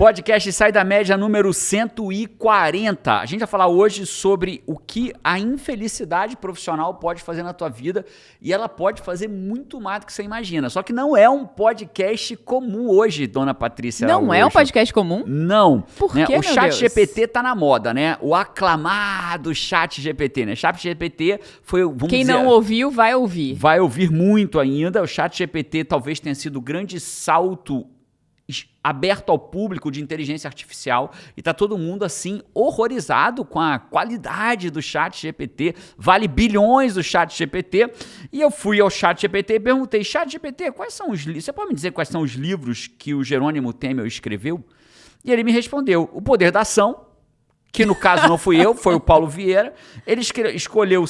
Podcast Sai da Média número 140. A gente vai falar hoje sobre o que a infelicidade profissional pode fazer na tua vida e ela pode fazer muito mais do que você imagina. Só que não é um podcast comum hoje, dona Patrícia. Não é um podcast comum? Não. Por né? quê, O meu chat Deus? GPT tá na moda, né? O aclamado chat GPT, né? Chat GPT foi, vamos Quem dizer... não ouviu, vai ouvir. Vai ouvir muito ainda. O chat GPT talvez tenha sido o grande salto aberto ao público de inteligência artificial e tá todo mundo assim horrorizado com a qualidade do chat GPT, vale bilhões do chat GPT. E eu fui ao chat GPT e perguntei: chat GPT, quais são os livros? Você pode me dizer quais são os livros que o Jerônimo Temel escreveu? E ele me respondeu: O Poder da Ação, que no caso não fui eu, foi o Paulo Vieira. Ele escolheu,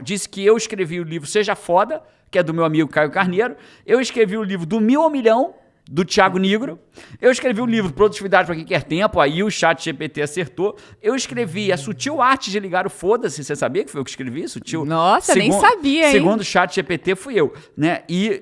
disse que eu escrevi o livro Seja Foda, que é do meu amigo Caio Carneiro. Eu escrevi o livro Do Mil ao Milhão, do Thiago Nigro. Eu escrevi o livro Produtividade para Quem Quer Tempo, aí o chat GPT acertou. Eu escrevi A Sutil Arte de Ligar o Foda-se, você sabia que foi eu que escrevi? Sutil. Nossa, nem sabia, hein? Segundo o chat GPT fui eu, né? E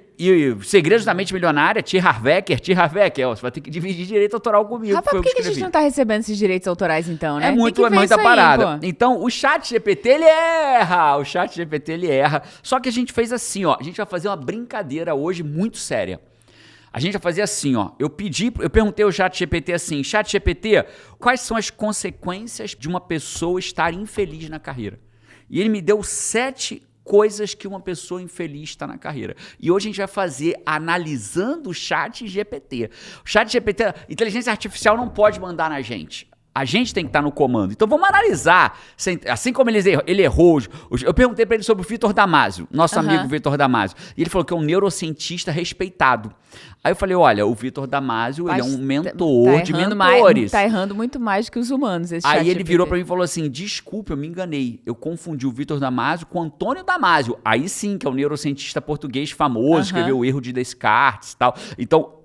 Segredos da Mente Milionária, T. Harv Eker, você vai ter que dividir direito autoral comigo. Rapaz, por que a gente não tá recebendo esses direitos autorais então, né? É muita parada. Então, o chat GPT, ele erra. O chat GPT, ele erra. Só que a gente fez assim, ó. A gente vai fazer uma brincadeira hoje muito séria. A gente vai fazer assim, ó. Eu perguntei ao chat GPT assim: chat GPT, quais são as consequências de uma pessoa estar infeliz na carreira? E ele me deu 7 coisas que uma pessoa infeliz está na carreira. E hoje a gente vai fazer analisando o chat GPT. O chat GPT, inteligência artificial não pode mandar na gente. A gente tem que estar no comando. Então vamos analisar. Assim como ele errou. Eu perguntei para ele sobre o Vitor Damasio, nosso amigo Vitor Damasio. E ele falou que é um neurocientista respeitado. Aí eu falei: olha, o Vitor Damasio, ele é um mentor de mentores. Tá errando muito mais que os humanos, esse Aí chat ele GPT. virou para mim e falou assim: desculpa, eu me enganei. Eu confundi o Vitor Damasio com o Antônio Damasio. Aí sim, que é um neurocientista português famoso, escreveu O Erro de Descartes e tal. Então,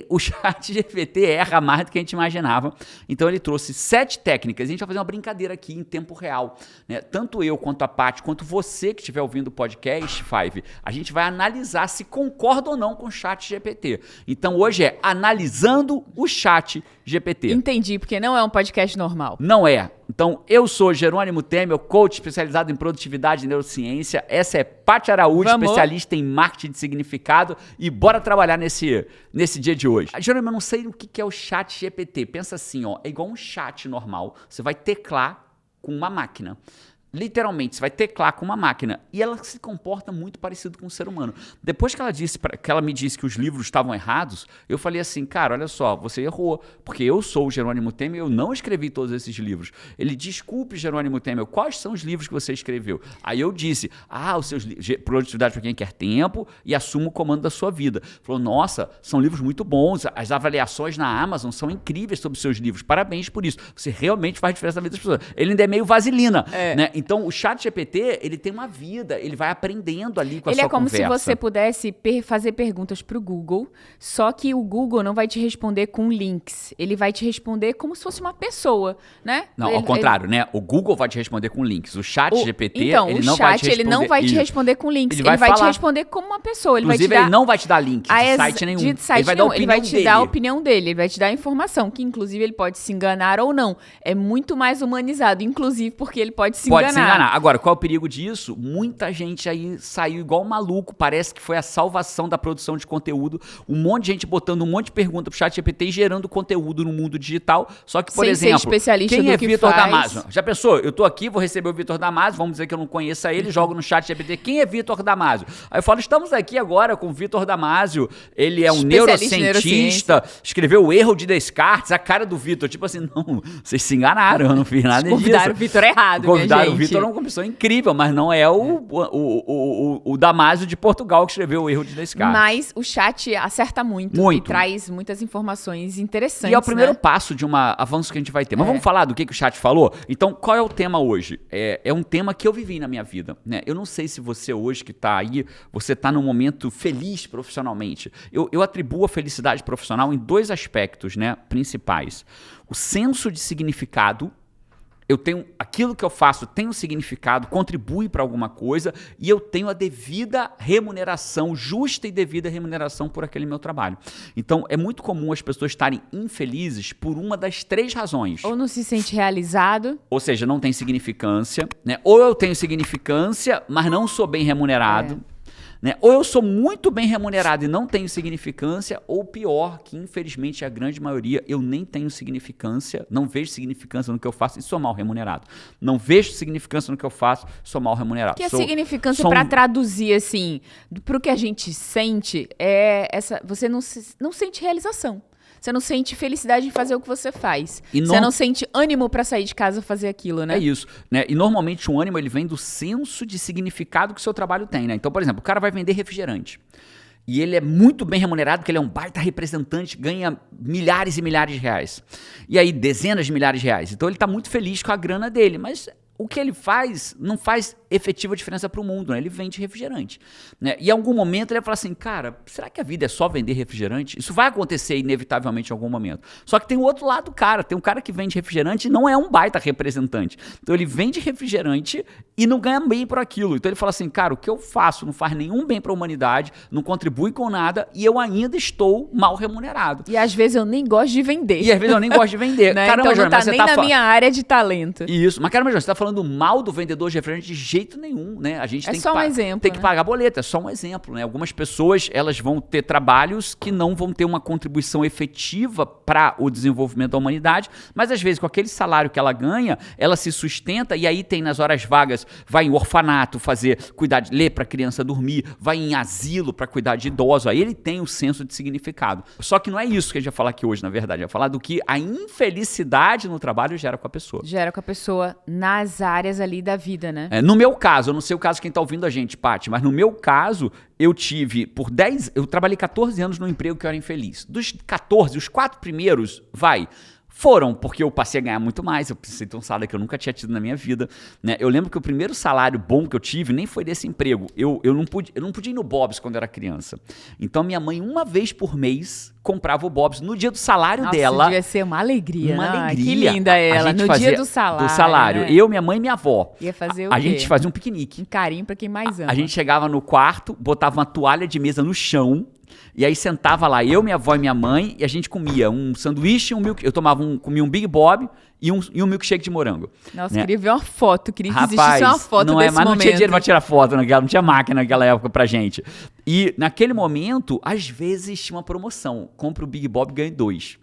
o chat GPT erra mais do que a gente imaginava. Então, ele trouxe 7 técnicas. A gente vai fazer uma brincadeira aqui em tempo real, né? Tanto eu quanto a Paty, quanto você que estiver ouvindo o podcast, Five, a gente vai analisar se concorda ou não com o chat GPT. Então hoje é analisando o chat GPT. Entendi, porque não é um podcast normal. Não é. Então eu sou Jerônimo Temel, coach especializado em produtividade e neurociência. Essa é Paty Araújo, especialista em marketing de significado. E bora trabalhar nesse dia de hoje. Jerônimo, eu não sei o que é o chat GPT. Pensa assim, ó, é igual um chat normal. Você vai teclar com uma máquina. Literalmente, você vai teclar com uma máquina. E ela se comporta muito parecido com o ser humano. Depois que ela me disse que os livros estavam errados, eu falei assim: cara, olha só, você errou. Porque eu sou o Jerônimo Temel, eu não escrevi todos esses livros. Ele: desculpe, Jerônimo Temel, quais são os livros que você escreveu? Aí eu disse: os seus livros, Produtividade para Quem Quer Tempo e Assuma o Comando da Sua Vida. Falou: nossa, são livros muito bons. As avaliações na Amazon são incríveis sobre os seus livros. Parabéns por isso. Você realmente faz diferença na vida das pessoas. Ele ainda é meio vaselina, né? Então, o chat GPT, ele tem uma vida, ele vai aprendendo ali com a sua conversa. Ele é como se você pudesse fazer perguntas para o Google, só que o Google não vai te responder com links. Ele vai te responder como se fosse uma pessoa, né? Não, ao contrário, né? O Google vai te responder com links. O chat GPT, então, ele não vai te responder... ele não vai te responder com links. Ele vai te responder como uma pessoa. Inclusive, ele não vai te dar link de site nenhum. Ele vai dar a opinião dele. Ele vai te dar a opinião dele, ele vai te dar a informação, que inclusive ele pode se enganar ou não. É muito mais humanizado, inclusive porque ele pode se enganar. Pode se enganar. Agora, qual é o perigo disso? Muita gente aí saiu igual maluco, parece que foi a salvação da produção de conteúdo. Um monte de gente botando um monte de pergunta pro chat GPT e gerando conteúdo no mundo digital. Só que, por exemplo, quem é Vitor Damasio? Já pensou? Eu tô aqui, vou receber o Vitor Damasio, vamos dizer que eu não conheça ele, jogo no chat GPT, quem é Vitor Damasio? Aí eu falo: estamos aqui agora com o Vitor Damasio, ele é um neurocientista, escreveu O Erro de Descartes, a cara do Vitor, tipo assim, não, vocês se enganaram, eu não fiz nada disso. Convidaram o Vitor errado, Convidaram o Vitor, uma pessoa incrível, mas não é o Damasio de Portugal que escreveu O Erro de Descartes. Mas o chat acerta muito. E traz muitas informações interessantes. E é o primeiro passo de um avanço que a gente vai ter. Mas vamos falar do que o chat falou? Então, qual é o tema hoje? É um tema que eu vivi na minha vida, né? Eu não sei se você hoje que está aí, você está num momento feliz profissionalmente. Eu atribuo a felicidade profissional em 2 aspectos, né, principais. O senso de significado. eu tenho aquilo que eu faço tem um significado, contribui para alguma coisa e eu tenho a devida remuneração, justa e devida remuneração por aquele meu trabalho. Então, é muito comum as pessoas estarem infelizes por uma das 3 razões. Ou não se sente realizado. Ou seja, não tem significância, né? Ou eu tenho significância, mas não sou bem remunerado. Né? Ou eu sou muito bem remunerado e não tenho significância, ou pior, que infelizmente a grande maioria eu nem tenho significância, não vejo significância no que eu faço e sou mal remunerado. Não vejo significância no que eu faço, sou mal remunerado. Que a significância, para traduzir assim, para o que a gente sente, é essa, você não sente realização. Você não sente felicidade em fazer o que você faz. Você não sente ânimo para sair de casa fazer aquilo, né? É isso, né? E normalmente o ânimo ele vem do senso de significado que o seu trabalho tem, né? Então, por exemplo, o cara vai vender refrigerante. E ele é muito bem remunerado, porque ele é um baita representante, ganha milhares e milhares de reais. E aí, dezenas de milhares de reais. Então, ele está muito feliz com a grana dele, mas o que ele faz não faz efetiva diferença para o mundo, né? Ele vende refrigerante, né? E em algum momento ele vai falar assim, cara, será que a vida é só vender refrigerante? Isso vai acontecer inevitavelmente em algum momento. Só que tem o outro lado do cara, tem um cara que vende refrigerante e não é um baita representante. Então ele vende refrigerante e não ganha bem por aquilo. Então ele fala assim, cara, o que eu faço não faz nenhum bem para a humanidade, não contribui com nada e eu ainda estou mal remunerado. E às vezes eu nem gosto de vender. E às vezes eu nem gosto de vender. Né? Caramba, então não Joana, tá nem na minha área de talento. Isso, mas caramba, Joana, você tá falando mal do vendedor de refrigerante de jeito nenhum, né? A gente tem só um exemplo, tem que pagar boleto, é só um exemplo, né? Algumas pessoas, elas vão ter trabalhos que não vão ter uma contribuição efetiva para o desenvolvimento da humanidade, mas às vezes com aquele salário que ela ganha, ela se sustenta e aí tem nas horas vagas, vai em orfanato ler para criança dormir, vai em asilo para cuidar de idosos, aí ele tem o senso de significado. Só que não é isso que a gente vai falar aqui hoje, na verdade, vai falar do que a infelicidade no trabalho gera com a pessoa. Gera com a pessoa nas áreas ali da vida, né? No meu caso, eu não sei o caso de quem tá ouvindo a gente, Paty, mas no meu caso, eu trabalhei 14 anos num emprego que eu era infeliz. Dos 14, os 4 primeiros, foram porque eu passei a ganhar muito mais, eu precisei ter um salário que eu nunca tinha tido na minha vida, né? Eu lembro que o primeiro salário bom que eu tive nem foi desse emprego. Eu não podia ir no Bob's quando eu era criança. Então minha mãe, uma vez por mês, comprava o Bob's no dia do salário dela. Devia ser uma alegria. Uma alegria. Que linda ela, no dia do salário. Do salário. Né? Eu, minha mãe e minha avó. Ia fazer o quê? A gente fazia um piquenique. Um carinho pra quem mais ama. A gente chegava no quarto, botava uma toalha de mesa no chão, e aí sentava lá, eu, minha avó e minha mãe, e a gente comia um sanduíche, comia um Big Bob e um milkshake de morango. Nossa, queria ver uma foto, queria que existisse uma foto não desse mas momento. Não tinha dinheiro pra tirar foto naquela, não tinha máquina naquela época pra gente. E naquele momento, às vezes tinha uma promoção, compra o Big Bob e ganha 2.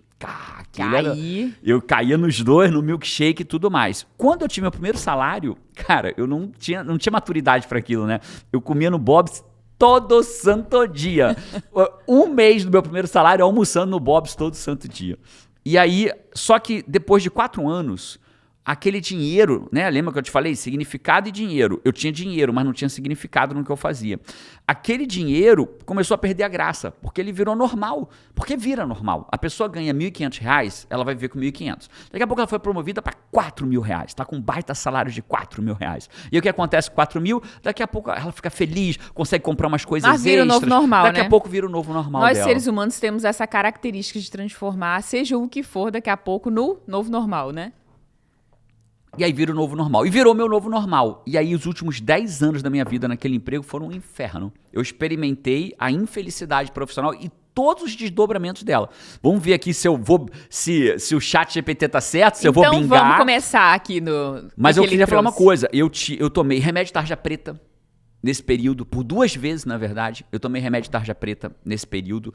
Eu caía nos 2, no milkshake e tudo mais. Quando eu tive meu primeiro salário, cara, eu não tinha maturidade pra aquilo, né? Eu comia no Bob's todo santo dia. Um mês do meu primeiro salário almoçando no Bob's todo santo dia. E aí, só que depois de 4 anos, aquele dinheiro, né? Lembra que eu te falei? Significado e dinheiro. Eu tinha dinheiro, mas não tinha significado no que eu fazia. Aquele dinheiro começou a perder a graça, porque ele virou normal. Porque vira normal. A pessoa ganha R$1.500, ela vai viver com R$1.500. Daqui a pouco ela foi promovida para R$4.000. Está com um baita salário de R$4.000. E o que acontece com R$4.000? Daqui a pouco ela fica feliz, consegue comprar umas coisas extras. Vira o novo normal, Daqui a pouco vira o novo normal Nós, dela. seres humanos, temos essa característica de transformar, seja o que for, daqui a pouco, no novo normal, né? E aí vira o novo normal. E virou meu novo normal. E aí os últimos 10 anos da minha vida naquele emprego foram um inferno. Eu experimentei a infelicidade profissional e todos os desdobramentos dela. Vamos ver aqui se o chat GPT tá certo, se eu vou bingar. Então vamos começar aqui no... Mas eu queria falar uma coisa. Eu tomei remédio tarja preta nesse período, por 2 vezes, na verdade. Eu tomei remédio tarja preta nesse período,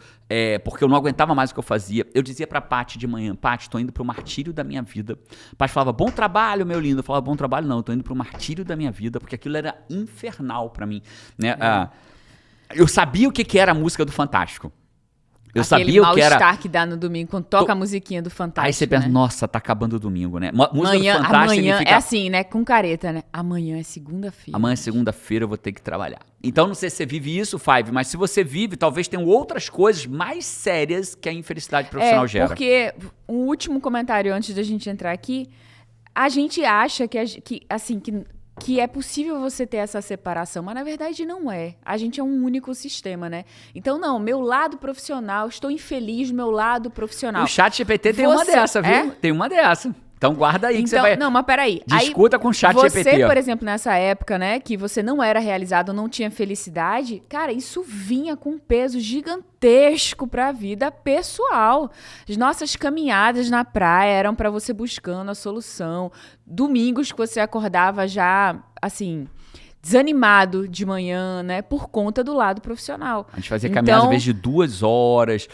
porque eu não aguentava mais o que eu fazia. Eu dizia pra Paty de manhã, Paty, tô indo pro martírio da minha vida. A Paty falava, bom trabalho, meu lindo. Eu falava, bom trabalho não, eu tô indo pro martírio da minha vida, porque aquilo era infernal pra mim, né? Eu sabia o que era a música do Fantástico. Eu sabia o que era... mal-estar que dá no domingo, quando toca a musiquinha do Fantástico. Aí você pensa, né? Nossa, tá acabando o domingo, né? Música do Fantástico amanhã significa... é assim, né? Com careta, né? Amanhã é segunda-feira. Amanhã é segunda-feira, eu vou ter que trabalhar. Então, não sei se você vive isso, Five, mas se você vive, talvez tenham outras coisas mais sérias que a infelicidade profissional gera. Porque, um último comentário antes da gente entrar aqui, a gente acha que é possível você ter essa separação, mas na verdade não é. A gente é um único sistema, né? Então, não, meu lado profissional, estou infeliz no meu lado profissional. O chat GPT tem uma dessa, viu? Tem uma dessa. Então guarda aí que você vai... Não, mas peraí. Discuta com o chat você, GPT. por exemplo, nessa época, né, que você não era realizado, não tinha felicidade, cara, isso vinha com um peso gigantesco pra vida pessoal. As nossas caminhadas na praia eram pra você buscando a solução. Domingos que você acordava já, assim... desanimado de manhã, né? Por conta do lado profissional. A gente fazia caminhadas, às vezes, de 2 horas,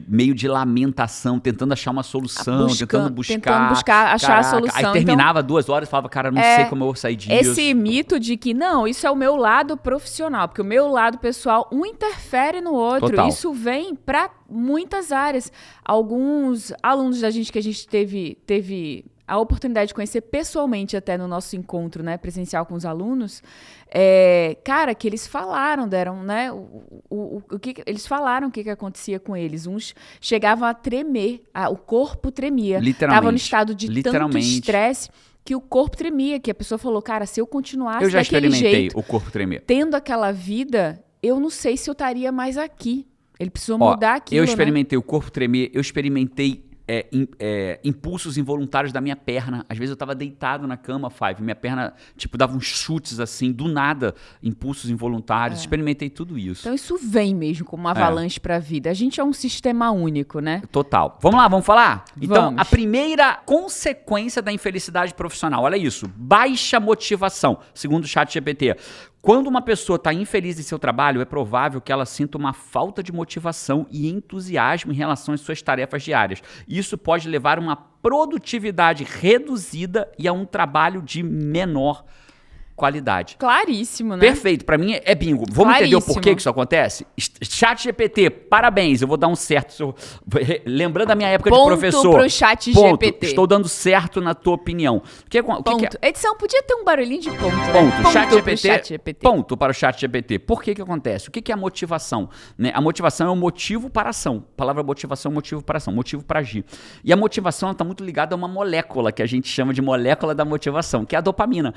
meio de lamentação, tentando achar uma solução, tentando buscar achar a solução. Aí terminava 2 horas e falava, cara, não sei como eu vou sair disso. Esse mito de que, não, isso é o meu lado profissional, porque o meu lado pessoal, um interfere no outro. Total. Isso vem para muitas áreas. Alguns alunos da gente que a gente teve a oportunidade de conhecer pessoalmente até no nosso encontro, né, presencial com os alunos, cara, que eles falaram, deram, né, eles falaram o que acontecia com eles. Uns chegavam a tremer, o corpo tremia. Literalmente. Estavam no estado de tanto estresse que o corpo tremia, que a pessoa falou, cara, se eu continuasse daquele jeito... Eu já experimentei o corpo tremer. Tendo aquela vida, eu não sei se eu estaria mais aqui. Ele precisou mudar aquilo, eu experimentei o corpo tremer, eu experimentei impulsos involuntários da minha perna. Às vezes eu tava deitado na cama, minha perna, tipo, dava uns chutes assim, do nada, impulsos involuntários. Experimentei tudo isso. Então isso vem mesmo como uma avalanche pra vida. A gente é um sistema único, né? Total. Vamos lá, vamos falar? Então, vamos. A primeira consequência da infelicidade profissional, olha isso, baixa motivação, segundo o ChatGPT. Quando uma pessoa está infeliz em seu trabalho, é provável que ela sinta uma falta de motivação e entusiasmo em relação às suas tarefas diárias. Isso pode levar a uma produtividade reduzida e a um trabalho de menor qualidade. Claríssimo, né? Perfeito, pra mim é bingo. Vamos entender o porquê que isso acontece? ChatGPT, parabéns, eu vou dar um certo. Lembrando da minha época de professor. Ponto pro ChatGPT. Estou dando certo na tua opinião. Ponto. Edição, podia ter um barulhinho de ponto, né? Ponto. ChatGPT. Ponto para o ChatGPT. Por que acontece? O que é a motivação? Né? A motivação é um motivo para a ação. A palavra motivação é um motivo para a ação, motivo para agir. E a motivação está muito ligada a uma molécula que a gente chama de molécula da motivação, que é a dopamina.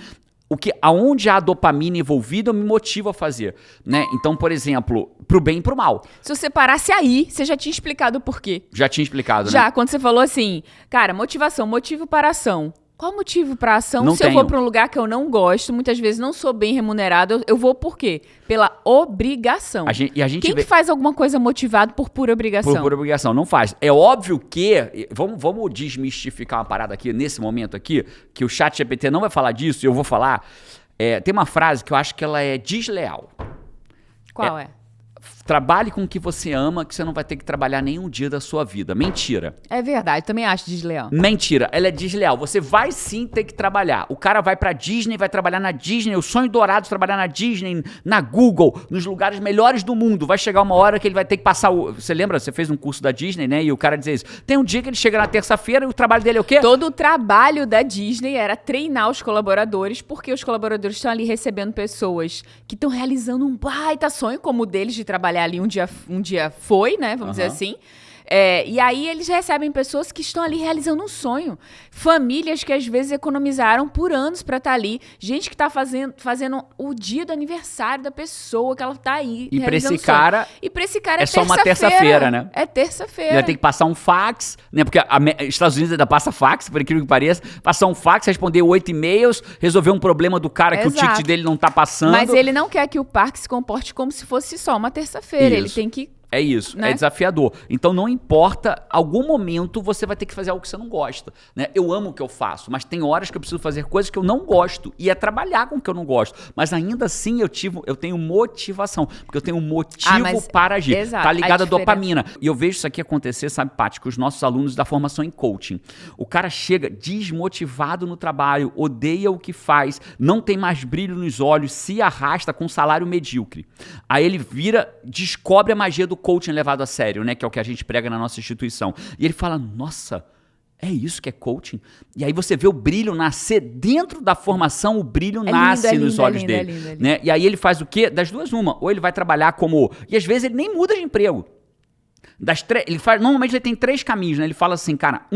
Aonde há dopamina envolvida, eu me motivo a fazer, né? Então, por exemplo, pro bem e pro mal. Se você parasse aí, você já tinha explicado o porquê. Já tinha explicado, né? Já, quando você falou assim, cara, motivação, motivo para a ação. Qual o motivo para a ação? Não Se eu vou para um lugar que eu não gosto, muitas vezes não sou bem remunerado, eu vou por quê? Pela obrigação. Quem que faz alguma coisa motivado por pura obrigação? Por pura obrigação, não faz. É óbvio que... Vamos desmistificar uma parada aqui, nesse momento aqui, que o ChatGPT não vai falar disso, e eu vou falar. Tem uma frase que eu acho que ela é desleal. Qual é? Trabalhe com o que você ama, que você não vai ter que trabalhar nenhum dia da sua vida. Mentira. É verdade, também acho desleal. Mentira, ela é desleal. Você vai sim ter que trabalhar. O cara vai pra Disney, vai trabalhar na Disney, o sonho dourado de trabalhar na Disney, na Google, nos lugares melhores do mundo. Vai chegar uma hora que ele vai ter que passar Você lembra? Você fez um curso da Disney, né? E o cara dizia isso. Tem um dia que ele chega na terça-feira e o trabalho dele é o quê? Todo o trabalho da Disney era treinar os colaboradores, porque os colaboradores estão ali recebendo pessoas que estão realizando um baita sonho, como o deles de trabalhar ali um dia foi, né? Vamos dizer assim. E aí eles recebem pessoas que estão ali realizando um sonho. Famílias que às vezes economizaram por anos para estar ali. Gente que está fazendo o dia do aniversário da pessoa que ela está aí. E para esse cara... E para esse cara é só uma terça-feira, né? É terça-feira. Ele vai ter que passar um fax, né? Porque Estados Unidos ainda passa fax, por incrível que pareça. Passar um fax, responder 8 e-mails, resolver um problema do cara que o ticket dele não tá passando. Mas ele não quer que o parque se comporte como se fosse só uma terça-feira. Ele tem que... É isso, né? É desafiador. Então não importa, algum momento você vai ter que fazer algo que você não gosta, né? Eu amo o que eu faço, mas tem horas que eu preciso fazer coisas que eu não gosto e é trabalhar com o que eu não gosto. Mas ainda assim eu tenho motivação, porque eu tenho um motivo para agir. Exato, tá ligado à dopamina. E eu vejo isso aqui acontecer, sabe, Paty, com os nossos alunos da formação em coaching. O cara chega desmotivado no trabalho, odeia o que faz, não tem mais brilho nos olhos, se arrasta com um salário medíocre. Aí ele descobre a magia do coaching levado a sério, né? Que é o que a gente prega na nossa instituição. E ele fala, nossa, é isso que é coaching? E aí você vê o brilho nascer dentro da formação, o brilho nasce nos olhos dele. Né? E aí ele faz o quê? Das duas uma. Ou ele vai trabalhar como... E às vezes ele nem muda de emprego. Normalmente ele tem 3 caminhos, né? Ele fala assim, cara,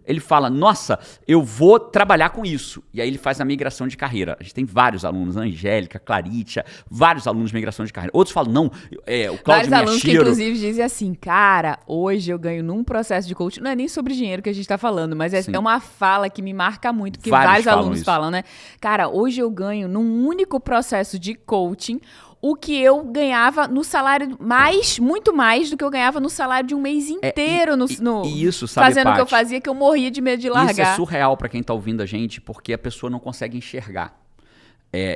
ele fala, nossa, eu vou trabalhar com isso. E aí ele faz a migração de carreira. A gente tem vários alunos, Angélica, Claritia, vários alunos de migração de carreira. Outros falam, não, o Cláudio vários alunos que, Miyashiro... inclusive, dizem assim, cara, hoje eu ganho num processo de coaching, não é nem sobre dinheiro que a gente tá falando, mas é uma fala que me marca muito, porque vários alunos falam, né? Cara, hoje eu ganho num único processo de coaching o que eu ganhava no salário muito mais do que eu ganhava no salário de um mês inteiro isso, sabe, fazendo o que eu Paty, fazia, que eu morria de medo de largar. Isso é surreal pra quem tá ouvindo a gente, porque a pessoa não consegue enxergar.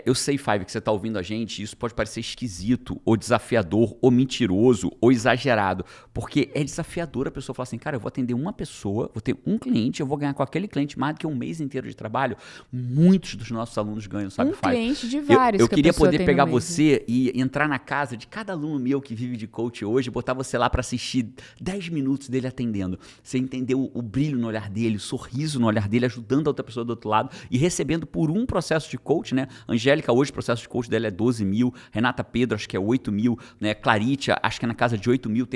Eu sei, Five, que você tá ouvindo a gente, isso pode parecer esquisito, ou desafiador, ou mentiroso, ou exagerado, porque é desafiador a pessoa falar assim, cara, eu vou atender uma pessoa, vou ter um cliente, eu vou ganhar com aquele cliente mais do que um mês inteiro de trabalho. Muitos dos nossos alunos ganham, sabe, Five? Cliente de vários eu que queria a pessoa poder tem pegar no mês, você e entrar na casa de cada aluno meu que vive de coach hoje, botar você lá pra assistir 10 minutos dele atendendo. Você entender o brilho no olhar dele, o sorriso no olhar dele, ajudando a outra pessoa do outro lado e recebendo por um processo de coach, né? Angélica, hoje, o processo de coach dela é 12 mil. Renata Pedro, acho que é 8 mil. Né? Claritia, acho que é na casa de 8 mil.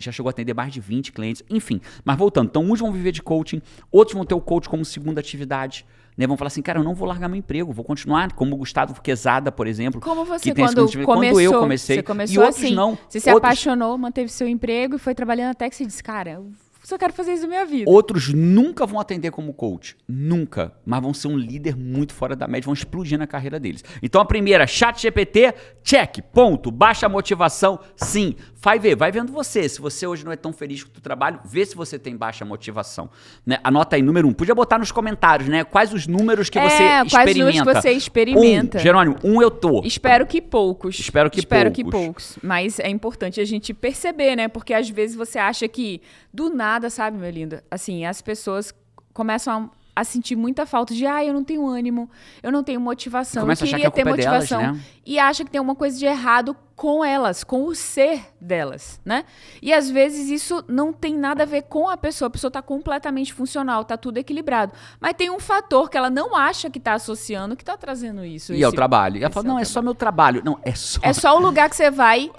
Já chegou a atender mais de 20 clientes. Enfim, mas voltando. Então, uns vão viver de coaching, outros vão ter o coach como segunda atividade. Né? Vão falar assim, cara, eu não vou largar meu emprego, vou continuar, como o Gustavo Quesada, por exemplo. Como você, que tem quando eu comecei. Você começou e outros assim, não. Você se apaixonou, manteve seu emprego e foi trabalhando até que você disse, cara, eu só quero fazer isso na minha vida. Outros nunca vão atender como coach, nunca, mas vão ser um líder muito fora da média, vão explodir na carreira deles. Então a primeira, ChatGPT, check, ponto, baixa motivação, sim. Vai vendo você, se você hoje não é tão feliz com o seu trabalho, vê se você tem baixa motivação. Né? Anota aí, número 1, podia botar nos comentários, né? Quais os números que você experimenta. Quais números que você experimenta. Jerônimo, eu tô. Espero que poucos. Espero que poucos. Mas é importante a gente perceber, né? Porque às vezes você acha que do nada, sabe, meu lindo? Assim, as pessoas começam a sentir muita falta de, eu não tenho ânimo, eu não tenho motivação, começa eu queria ter motivação. Delas, né? E acha que tem uma coisa de errado com elas, com o ser delas, né? E às vezes isso não tem nada a ver com a pessoa tá completamente funcional, tá tudo equilibrado. Mas tem um fator que ela não acha que tá associando, que tá trazendo isso. E é o trabalho. E ela fala, não, é só meu trabalho. Não, é só... É só o lugar que você vai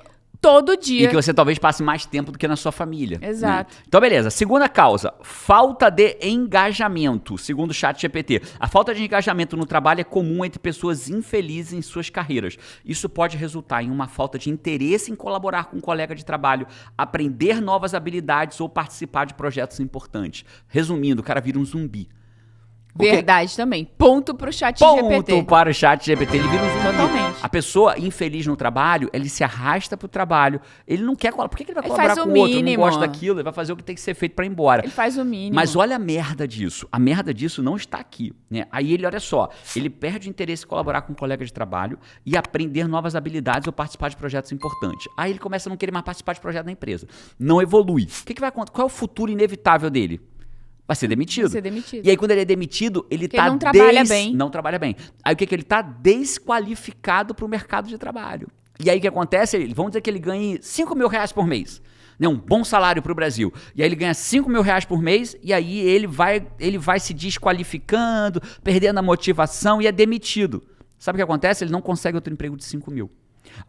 todo dia. E que você talvez passe mais tempo do que na sua família. Exato. Né? Então, beleza. Segunda causa, falta de engajamento, segundo o ChatGPT. A falta de engajamento no trabalho é comum entre pessoas infelizes em suas carreiras. Isso pode resultar em uma falta de interesse em colaborar com um colega de trabalho, aprender novas habilidades ou participar de projetos importantes. Resumindo, o cara vira um zumbi. Verdade também. Ponto pro ChatGPT. Ponto para o ChatGPT. Ele vira um zumbi. Totalmente. A pessoa infeliz no trabalho, ele se arrasta pro trabalho. Ele não quer colaborar. Por que ele vai colaborar com o outro? Ele não gosta daquilo, ele vai fazer o que tem que ser feito para ir embora. Ele faz o mínimo. Mas olha a merda disso. A merda disso não está aqui. Né? Aí ele, olha só, ele perde o interesse em colaborar com um colega de trabalho e aprender novas habilidades ou participar de projetos importantes. Aí ele começa a não querer mais participar de projeto da empresa. Não evolui. O que vai acontecer? Qual é o futuro inevitável dele? Vai ser demitido. E aí, quando ele é demitido, ele tá não trabalha bem. Não trabalha bem. Aí, o que ele tá desqualificado pro mercado de trabalho. E aí, o que acontece? Vamos dizer que ele ganhe 5 mil reais por mês. Né? Um bom salário pro Brasil. E aí, ele ganha 5 mil reais por mês e aí ele vai se desqualificando, perdendo a motivação e é demitido. Sabe o que acontece? Ele não consegue outro emprego de 5 mil.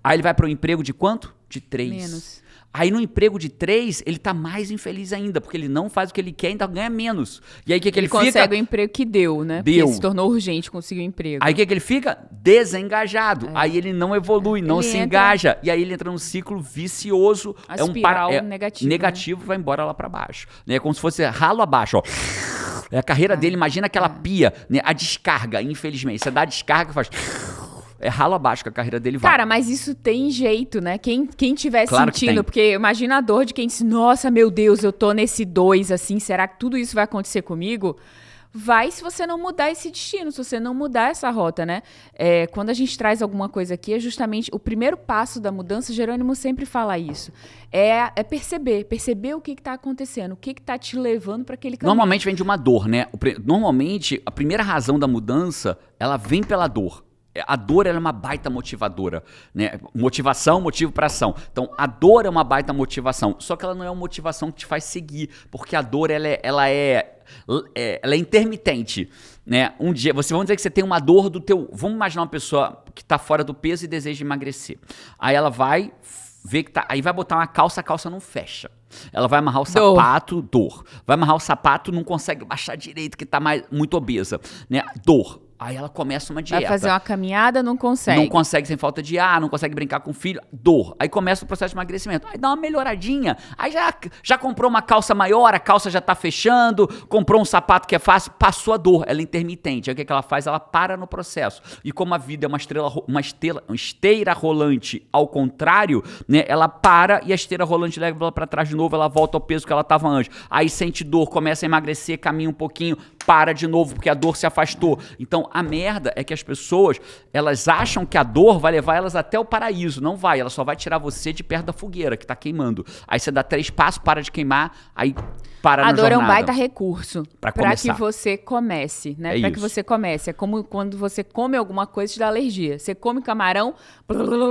Aí, ele vai pro emprego de quanto? De 3. Menos. Aí no emprego de 3, ele tá mais infeliz ainda, porque ele não faz o que ele quer e ainda ganha menos. E aí o que ele fica? Ele consegue o emprego que deu, né? Deu. Porque se tornou urgente conseguir o emprego. Aí o que ele fica? Desengajado. Aí ele não evolui, não se engaja. E aí ele entra num ciclo vicioso. A espiral negativo. Negativo, né? Vai embora lá pra baixo. É como se fosse ralo abaixo, ó. É a carreira dele, imagina aquela pia, né? A descarga, infelizmente. Você dá a descarga e faz... É ralo abaixo que a carreira dele vai. Cara, mas isso tem jeito, né? Quem tiver claro sentindo, porque imagina a dor de quem diz, nossa, meu Deus, eu tô nesse 2, assim, será que tudo isso vai acontecer comigo? Vai se você não mudar esse destino, se você não mudar essa rota, né? Quando a gente traz alguma coisa aqui, é justamente o primeiro passo da mudança, Jerônimo sempre fala isso, é perceber o que tá acontecendo, o que tá te levando para aquele caminho. Normalmente vem de uma dor, né? Normalmente, a primeira razão da mudança, ela vem pela dor. A dor ela é uma baita motivadora, né? Motivação, motivo para ação. Então, a dor é uma baita motivação, só que ela não é uma motivação que te faz seguir, porque a dor ela é intermitente, né? Um dia, vamos dizer que você tem uma dor do teu... Vamos imaginar uma pessoa que está fora do peso e deseja emagrecer. Aí ela vai, vê que tá... Aí vai botar uma calça, a calça não fecha. Ela vai amarrar o sapato, dor. Vai amarrar o sapato, não consegue baixar direito, que tá muito obesa, né? Dor. Aí ela começa uma dieta. Vai fazer uma caminhada, não consegue. Não consegue sem falta de ar, não consegue brincar com o filho. Dor. Aí começa o processo de emagrecimento. Aí dá uma melhoradinha. Aí já comprou uma calça maior, a calça já tá fechando. Comprou um sapato que é fácil, passou a dor. Ela é intermitente. Aí o que ela faz? Ela para no processo. E como a vida é uma esteira rolante ao contrário, né? Ela para e a esteira rolante leva ela pra trás de novo, ela volta ao peso que ela tava antes. Aí sente dor, começa a emagrecer, caminha um pouquinho, para de novo, porque a dor se afastou. Então, a merda é que as pessoas, elas acham que a dor vai levar elas até o paraíso. Não vai, ela só vai tirar você de perto da fogueira, que tá queimando. Aí você dá 3 passos, para de queimar, aí para na jornada. A dor é um baita recurso pra que você comece, né? Pra que você comece. É como quando você come alguma coisa e te dá alergia. Você come camarão,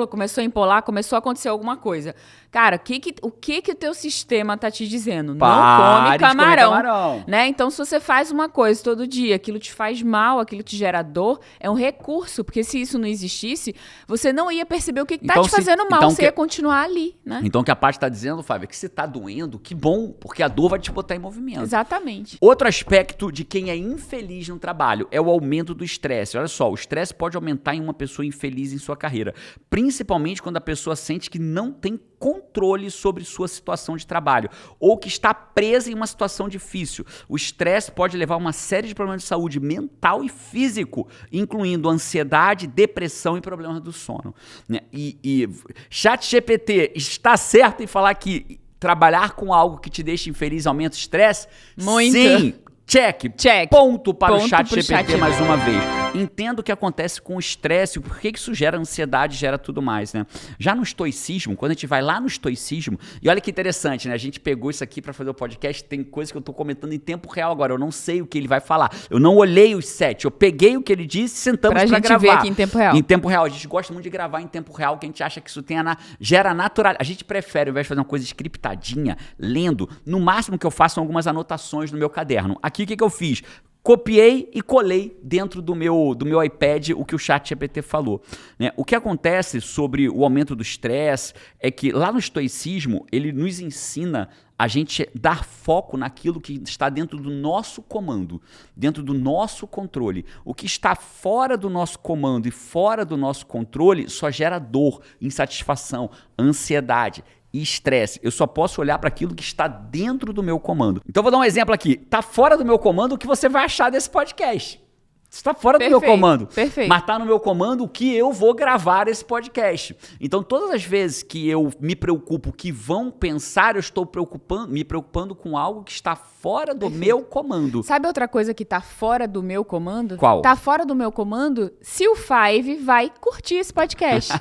começou a empolar, começou a acontecer alguma coisa. Cara, o que o teu sistema tá te dizendo? Não come camarão. Né? Então, se você faz uma coisa todo dia, aquilo te faz mal, aquilo te gera dor, é um recurso, porque se isso não existisse, você não ia perceber o que tá te fazendo mal, você ia continuar ali, né? Então, o que a Paty tá dizendo, Fábio, é que se tá doendo, que bom, porque a dor vai te botar em movimento. Exatamente. Outro aspecto de quem é infeliz no trabalho é o aumento do estresse. Olha só, o estresse pode aumentar em uma pessoa infeliz em sua carreira, principalmente quando a pessoa sente que não tem controle sobre sua situação de trabalho ou que está presa em uma situação difícil. O estresse pode levar a uma série de problemas de saúde mental e físico, incluindo ansiedade, depressão e problemas do sono. E ChatGPT está certo em falar que trabalhar com algo que te deixa infeliz aumenta o estresse? Muito. Sim. Check. Ponto para o ChatGPT mais uma vez. Entendo o que acontece com o estresse, por que isso gera ansiedade, gera tudo mais, né? Já no estoicismo, quando a gente vai lá no estoicismo, e olha que interessante, né? A gente pegou isso aqui para fazer o podcast, tem coisa que eu tô comentando em tempo real agora, eu não sei o que ele vai falar. Eu não olhei os 7, eu peguei o que ele disse e sentamos para gravar. Pra gente ver aqui em tempo real. Em tempo real. A gente gosta muito de gravar em tempo real, que a gente acha que isso gera natural. A gente prefere, ao invés de fazer uma coisa scriptadinha, lendo, no máximo que eu faço algumas anotações no meu caderno. Aqui o que eu fiz? Copiei e colei dentro do meu iPad o que o ChatGPT falou, né? O que acontece sobre o aumento do estresse é que lá no estoicismo ele nos ensina a gente dar foco naquilo que está dentro do nosso comando, dentro do nosso controle. O que está fora do nosso comando e fora do nosso controle só gera dor, insatisfação, ansiedade e estresse. Eu só posso olhar para aquilo que está dentro do meu comando. Então, vou dar um exemplo aqui. Tá fora do meu comando o que você vai achar desse podcast. Está fora do meu comando. Perfeito. Mas está no meu comando o que eu vou gravar esse podcast. Então, todas as vezes que eu me preocupo que vão pensar, eu estou me preocupando com algo que está fora do meu comando. Sabe outra coisa que tá fora do meu comando? Qual? Tá fora do meu comando se o Five vai curtir esse podcast.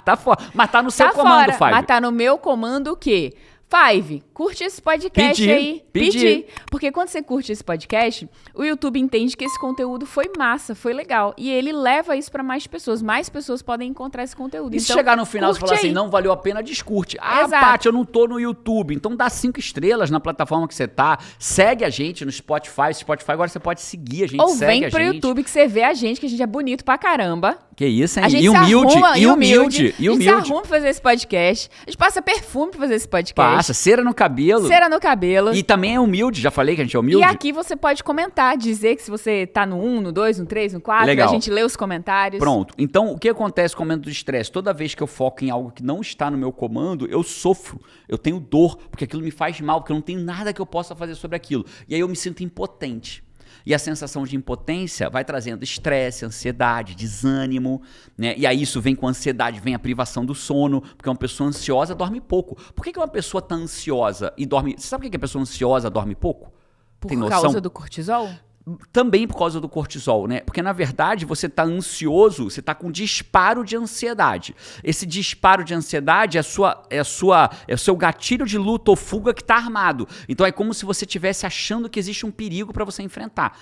Tá fora. Mas tá no seu comando, Five. Mas tá no meu comando o quê? Five, curte esse podcast aí. Pedir. Porque quando você curte esse podcast, o YouTube entende que esse conteúdo foi massa, foi legal. E ele leva isso pra mais pessoas. Mais pessoas podem encontrar esse conteúdo. E se chegar no final e falar assim, não valeu a pena, descurte. Ah, Paty, eu não tô no YouTube. Então dá 5 estrelas na plataforma que você tá. Segue a gente no Spotify. Spotify agora você pode seguir a gente, ou vem pro YouTube que você vê a gente, que a gente é bonito pra caramba. Que isso, hein? A gente e humilde. A gente se arruma pra fazer esse podcast. A gente passa perfume pra fazer esse podcast. Passa, cera no cabelo. Cera no cabelo. E também é humilde, já falei que a gente é humilde. E aqui você pode comentar, dizer que se você tá no 1, no 2, no 3, no 4, legal. A gente lê os comentários. Pronto. Então, o que acontece com o aumento do estresse? Toda vez que eu foco em algo que não está no meu comando, eu sofro. Eu tenho dor, porque aquilo me faz mal, porque eu não tenho nada que eu possa fazer sobre aquilo. E aí eu me sinto impotente. E a sensação de impotência vai trazendo estresse, ansiedade, desânimo, né? E aí isso vem com ansiedade, vem a privação do sono, porque uma pessoa ansiosa dorme pouco. Por que uma pessoa tá ansiosa e dorme... Você sabe por que a pessoa ansiosa dorme pouco? Por causa do cortisol? Também por causa do cortisol, né? Porque, na verdade, você tá ansioso, você tá com disparo de ansiedade. Esse disparo de ansiedade é o seu gatilho de luta ou fuga que tá armado. Então, é como se você estivesse achando que existe um perigo para você enfrentar.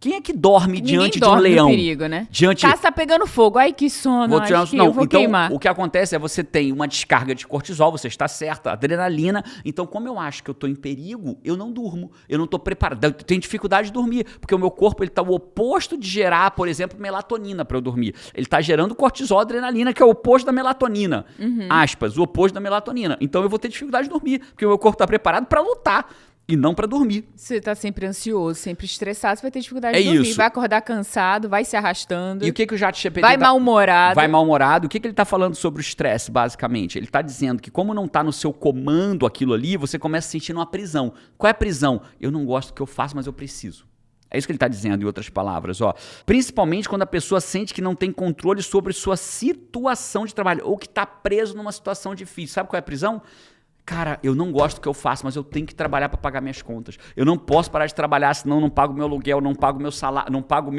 Quem é que dorme Ninguém diante dorme de um leão? No perigo, né? Diante... Casa tá pegando fogo. Ai, que sono. Eu vou então, queimar. o que acontece é você tem uma descarga de cortisol, você está certo, adrenalina. Então, como eu acho que eu tô em perigo, eu não durmo. Eu não tô preparado. Eu tenho dificuldade de dormir, porque o meu corpo ele tá o oposto de gerar, por exemplo, melatonina para eu dormir. Ele tá gerando cortisol, adrenalina, que é o oposto da melatonina. Aspas, o oposto da melatonina. Então, eu vou ter dificuldade de dormir, porque o meu corpo tá preparado para lutar. E não pra dormir. Você tá sempre ansioso, sempre estressado, você vai ter dificuldade de dormir. Isso. Vai acordar cansado, vai se arrastando. E o que o ChatGPT vai mal-humorado. Vai mal-humorado. O que ele tá falando sobre o estresse, basicamente? Ele tá dizendo que como não tá no seu comando aquilo ali, você começa a sentir uma prisão. Qual é a prisão? Eu não gosto do que eu faço, mas eu preciso. É isso que ele está dizendo, em outras palavras. Ó. Principalmente quando a pessoa sente que não tem controle sobre sua situação de trabalho ou que está preso numa situação difícil. Sabe qual é a prisão? Cara, eu não gosto do que eu faço, mas eu tenho que trabalhar para pagar minhas contas. Eu não posso parar de trabalhar, senão eu não pago meu aluguel, não pago meu salário, não pago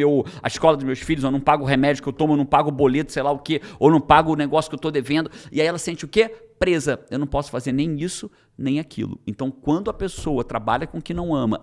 a escola dos meus filhos, eu não pago o remédio que eu tomo, eu não pago o boleto, sei lá o quê, ou não pago o negócio que eu estou devendo. E aí ela sente o quê? Presa. Eu não posso fazer nem isso, nem aquilo. Então, quando a pessoa trabalha com o que não ama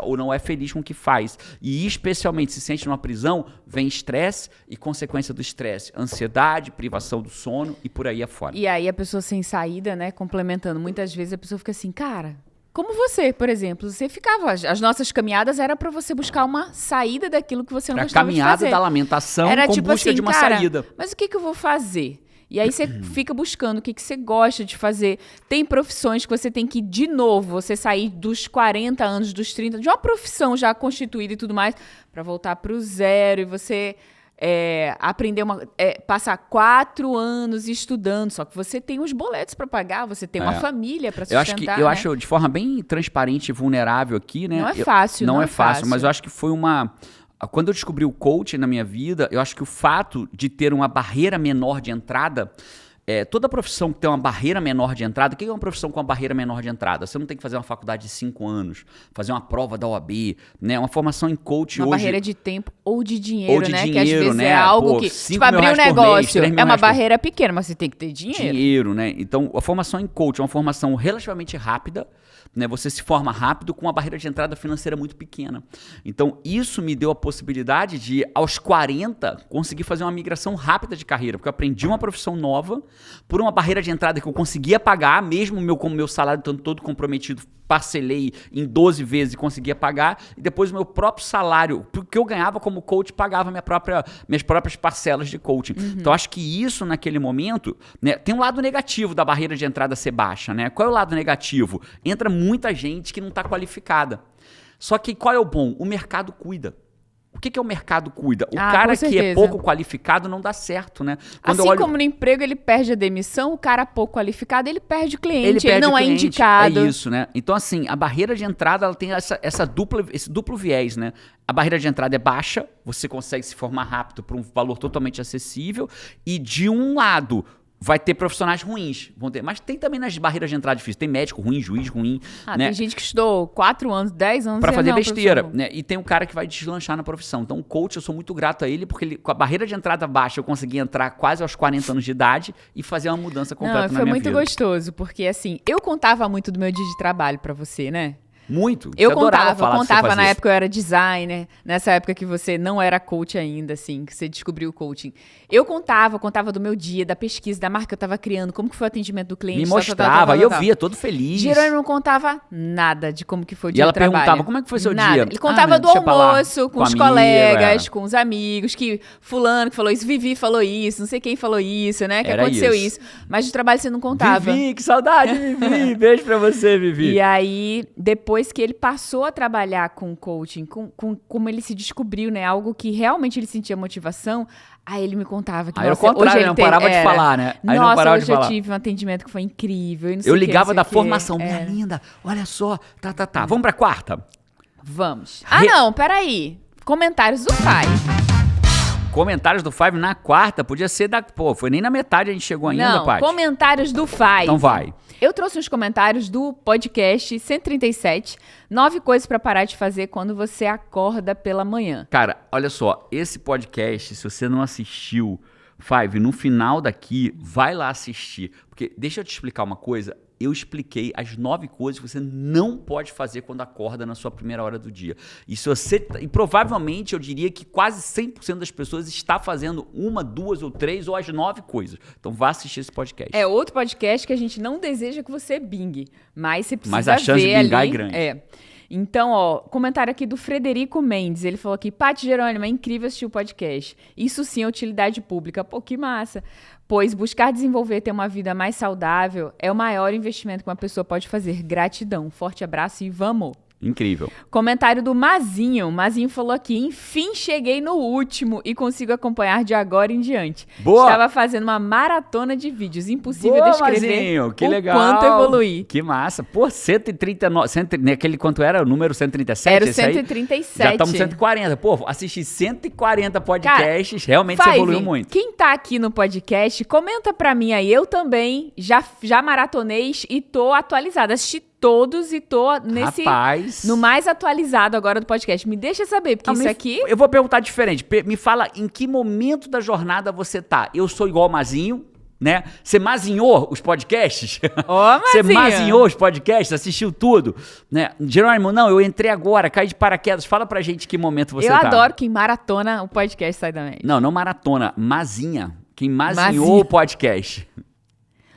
ou não é feliz com o que faz, e especialmente se sente numa prisão, vem estresse e consequência do estresse, ansiedade, privação do sono e por aí afora. E aí a pessoa sem saída, né, complementando, muitas vezes a pessoa fica assim, cara, como você, por exemplo, você ficava, as nossas caminhadas era para você buscar uma saída daquilo que você não gostava de fazer. A caminhada da lamentação era com tipo busca assim, de uma cara, saída. Mas o que eu vou fazer? E aí você fica buscando o que você gosta de fazer. Tem profissões que você tem que, de novo, você sair dos 40 anos, dos 30, de uma profissão já constituída e tudo mais, para voltar para o zero e você aprender passar 4 anos estudando. Só que você tem os boletos para pagar, você tem uma família para sustentar. Eu acho de forma bem transparente e vulnerável aqui, né? Não é fácil, não é fácil, mas eu acho que foi uma... Quando eu descobri o coaching na minha vida, eu acho que o fato de ter uma barreira menor de entrada... toda profissão que tem uma barreira menor de entrada... O que é uma profissão com uma barreira menor de entrada? Você não tem que fazer uma faculdade de 5 anos, fazer uma prova da OAB, né? Uma formação em coaching uma hoje... barreira de tempo ou de dinheiro, né? Que às vezes é algo que... Tipo, abrir um negócio é uma barreira pequena, mas você tem que ter dinheiro. Né? Então, a formação em coaching é uma formação relativamente rápida, né? Você se forma rápido com uma barreira de entrada financeira muito pequena. Então, isso me deu a possibilidade de, aos 40, conseguir fazer uma migração rápida de carreira, porque eu aprendi uma profissão nova por uma barreira de entrada que eu conseguia pagar, mesmo com o meu salário estando todo comprometido, parcelei em 12 vezes e conseguia pagar, e depois o meu próprio salário, porque eu ganhava como coach, pagava minhas próprias parcelas de coaching. Então, acho que isso, naquele momento, né, tem um lado negativo da barreira de entrada ser baixa, né? Qual é o lado negativo? Entra muita gente que não está qualificada. Só que qual é o bom? O mercado cuida. O que é o mercado cuida? O cara que é pouco qualificado não dá certo, né? Como no emprego ele perde a demissão, o cara pouco qualificado ele perde o cliente, ele não é indicado. É isso, né? Então, assim, a barreira de entrada ela tem esse duplo viés, né? A barreira de entrada é baixa, você consegue se formar rápido por um valor totalmente acessível, e de um lado... vai ter profissionais ruins, mas tem também nas barreiras de entrada difíceis. Tem médico ruim, juiz ruim. Né? Tem gente que estudou 4 anos, 10 anos... Pra fazer besteira. Né? E tem um cara que vai deslanchar na profissão. Então, o coach, eu sou muito grato a ele, porque ele, com a barreira de entrada baixa, eu consegui entrar quase aos 40 anos de idade e fazer uma mudança completa na minha vida. Foi muito gostoso, porque assim, eu contava muito do meu dia de trabalho pra você, né? Muito. Eu contava na época eu era designer, nessa época que você não era coach ainda, assim, que você descobriu o coaching. Eu contava do meu dia, da pesquisa, da marca que eu tava criando, como que foi o atendimento do cliente. Me mostrava, e eu via, todo feliz. Jerônimo não contava nada de como que foi o dia de trabalho. E ela perguntava, como é que foi seu dia? Ele contava do almoço, com os colegas, com os amigos, que fulano que falou isso, Vivi falou isso, não sei quem falou isso, né, que aconteceu isso. Mas de trabalho você não contava. Vivi, que saudade, Vivi, beijo pra você, Vivi. E aí, depois que ele passou a trabalhar com coaching, como ele se descobriu, né? Algo que realmente ele sentia motivação, aí ele me contava que... Aí ao contrário, ele não parava de falar, né? Aí nossa, não parava hoje de falar. Eu tive um atendimento que foi incrível. E não sei eu ligava da formação, minha linda, olha só, tá. Vamos pra quarta? Vamos. Não, peraí. Comentários do pai. Comentários do Five na quarta, podia ser foi nem na metade a gente chegou ainda, Paty. Comentários do Five. Então vai. Eu trouxe uns comentários do podcast 137, 9 coisas pra parar de fazer quando você acorda pela manhã. Cara, olha só, esse podcast, se você não assistiu, Five, no final daqui, vai lá assistir. Porque, deixa eu te explicar uma coisa, eu expliquei as 9 coisas que você não pode fazer quando acorda na sua primeira hora do dia. E provavelmente eu diria que quase 100% das pessoas está fazendo 1, 2 ou 3 ou as 9 coisas. Então vá assistir esse podcast. É outro podcast que a gente não deseja que você bingue, mas você precisa ver. Mas a chance de bingar ali, é grande. Então, ó, comentário aqui do Frederico Mendes. Ele falou aqui, Paty Jerônimo, é incrível assistir o podcast. Isso sim é utilidade pública. Pô, que massa. Pois buscar desenvolver ter uma vida mais saudável é o maior investimento que uma pessoa pode fazer. Gratidão. Forte abraço e vamos! Incrível. Comentário do Mazinho. Mazinho falou aqui, enfim cheguei no último e consigo acompanhar de agora em diante. Boa! Estava fazendo uma maratona de vídeos. Impossível Boa, descrever Mazinho, que o legal. quanto evoluí. Que massa. Pô, 139, aquele quanto era? O número 137? Era o 137. Já estamos 140. Pô, assisti 140 podcasts, cara, realmente você evoluiu muito. Quem tá aqui no podcast, comenta pra mim aí. Eu também já maratonei e tô atualizada. Assisti todos e tô no mais atualizado agora do podcast. Me deixa saber, porque isso aqui... Eu vou perguntar diferente. Me fala em que momento da jornada você tá. Eu sou igual Mazinho, né? Você mazinhou os podcasts? Você mazinhou os podcasts? Assistiu tudo? Né? Jerônimo, não, eu entrei agora, caí de paraquedas. Fala pra gente que momento você tá. Eu adoro quem maratona o podcast Sai da Média. Não maratona, mazinha. Quem mazinhou o podcast.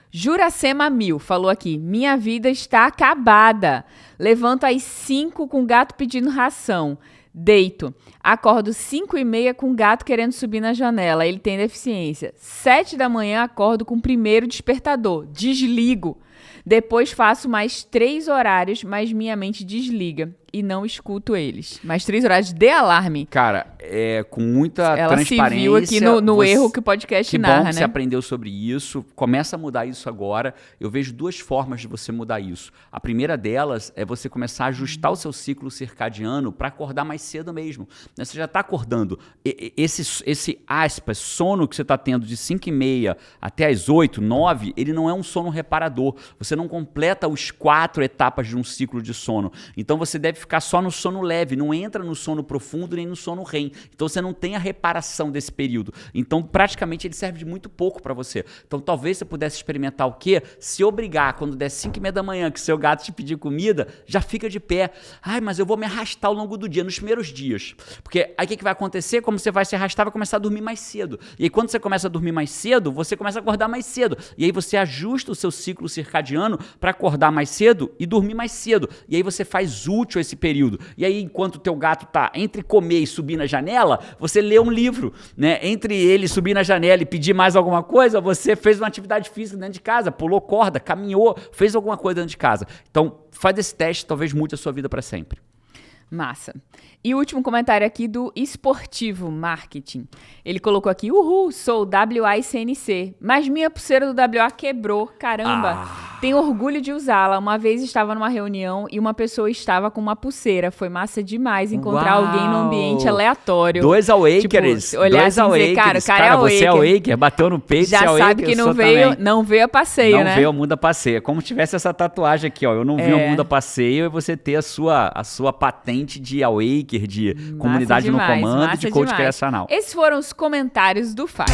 Juracema Mil falou aqui, minha vida está acabada. Levanto às 5 com o gato pedindo ração. Deito. Acordo 5h30 com o gato querendo subir na janela. Ele tem deficiência. 7 da manhã acordo com o primeiro despertador. Desligo. Depois faço mais 3 horários, mas minha mente desliga e não escuto eles. Mais 3 horários de alarme. Cara, com muita transparência. Ela se viu aqui no erro que o podcast narra, né? Que bom que você aprendeu sobre isso. Começa a mudar isso agora. Eu vejo 2 formas de você mudar isso. A primeira delas é você começar a ajustar o seu ciclo circadiano para acordar mais cedo mesmo. Você já está acordando. Esse aspas, sono que você está tendo de 5h30 até as 8, 9, ele não é um sono reparador. Você não completa os 4 etapas de um ciclo de sono. Então você deve ficar só no sono leve, não entra no sono profundo nem no sono REM. Então você não tem a reparação desse período. Então praticamente ele serve de muito pouco para você. Então talvez você pudesse experimentar o quê? Se obrigar, quando der 5h30 da manhã que seu gato te pedir comida, já fica de pé. Ai, mas eu vou me arrastar ao longo do dia, nos primeiros dias. Porque aí o que vai acontecer? Como você vai se arrastar, vai começar a dormir mais cedo. E aí quando você começa a dormir mais cedo, você começa a acordar mais cedo. E aí você ajusta o seu ciclo circadiano para acordar mais cedo e dormir mais cedo. E aí você faz útil esse período. E aí, enquanto o teu gato tá entre comer e subir na janela, você lê um livro, né? Entre ele subir na janela e pedir mais alguma coisa, você fez uma atividade física dentro de casa, pulou corda, caminhou, fez alguma coisa dentro de casa. Então, faz esse teste, talvez mude a sua vida para sempre. Massa. E o último comentário aqui do Esportivo Marketing. Ele colocou aqui, uhul, sou WA/CNC, mas minha pulseira do WA quebrou, caramba. Tenho orgulho de usá-la. Uma vez estava numa reunião e uma pessoa estava com uma pulseira. Foi massa demais encontrar alguém num ambiente aleatório. 2 Awakers. Tipo, olhar assim e dizer, cara, o cara é você é Awaker, bateu no peito, já você é sabe que não veio a passeio, né? Não veio ao mundo a passeio. É como se tivesse essa tatuagem aqui, ó. Eu não vim ao mundo a passeio e você ter a sua patente de Awaker, de massa comunidade demais, no comando, de coach criacional. Esses foram os comentários do Fire.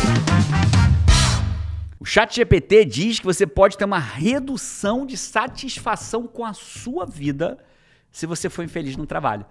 O ChatGPT diz que você pode ter uma redução de satisfação com a sua vida se você for infeliz no trabalho.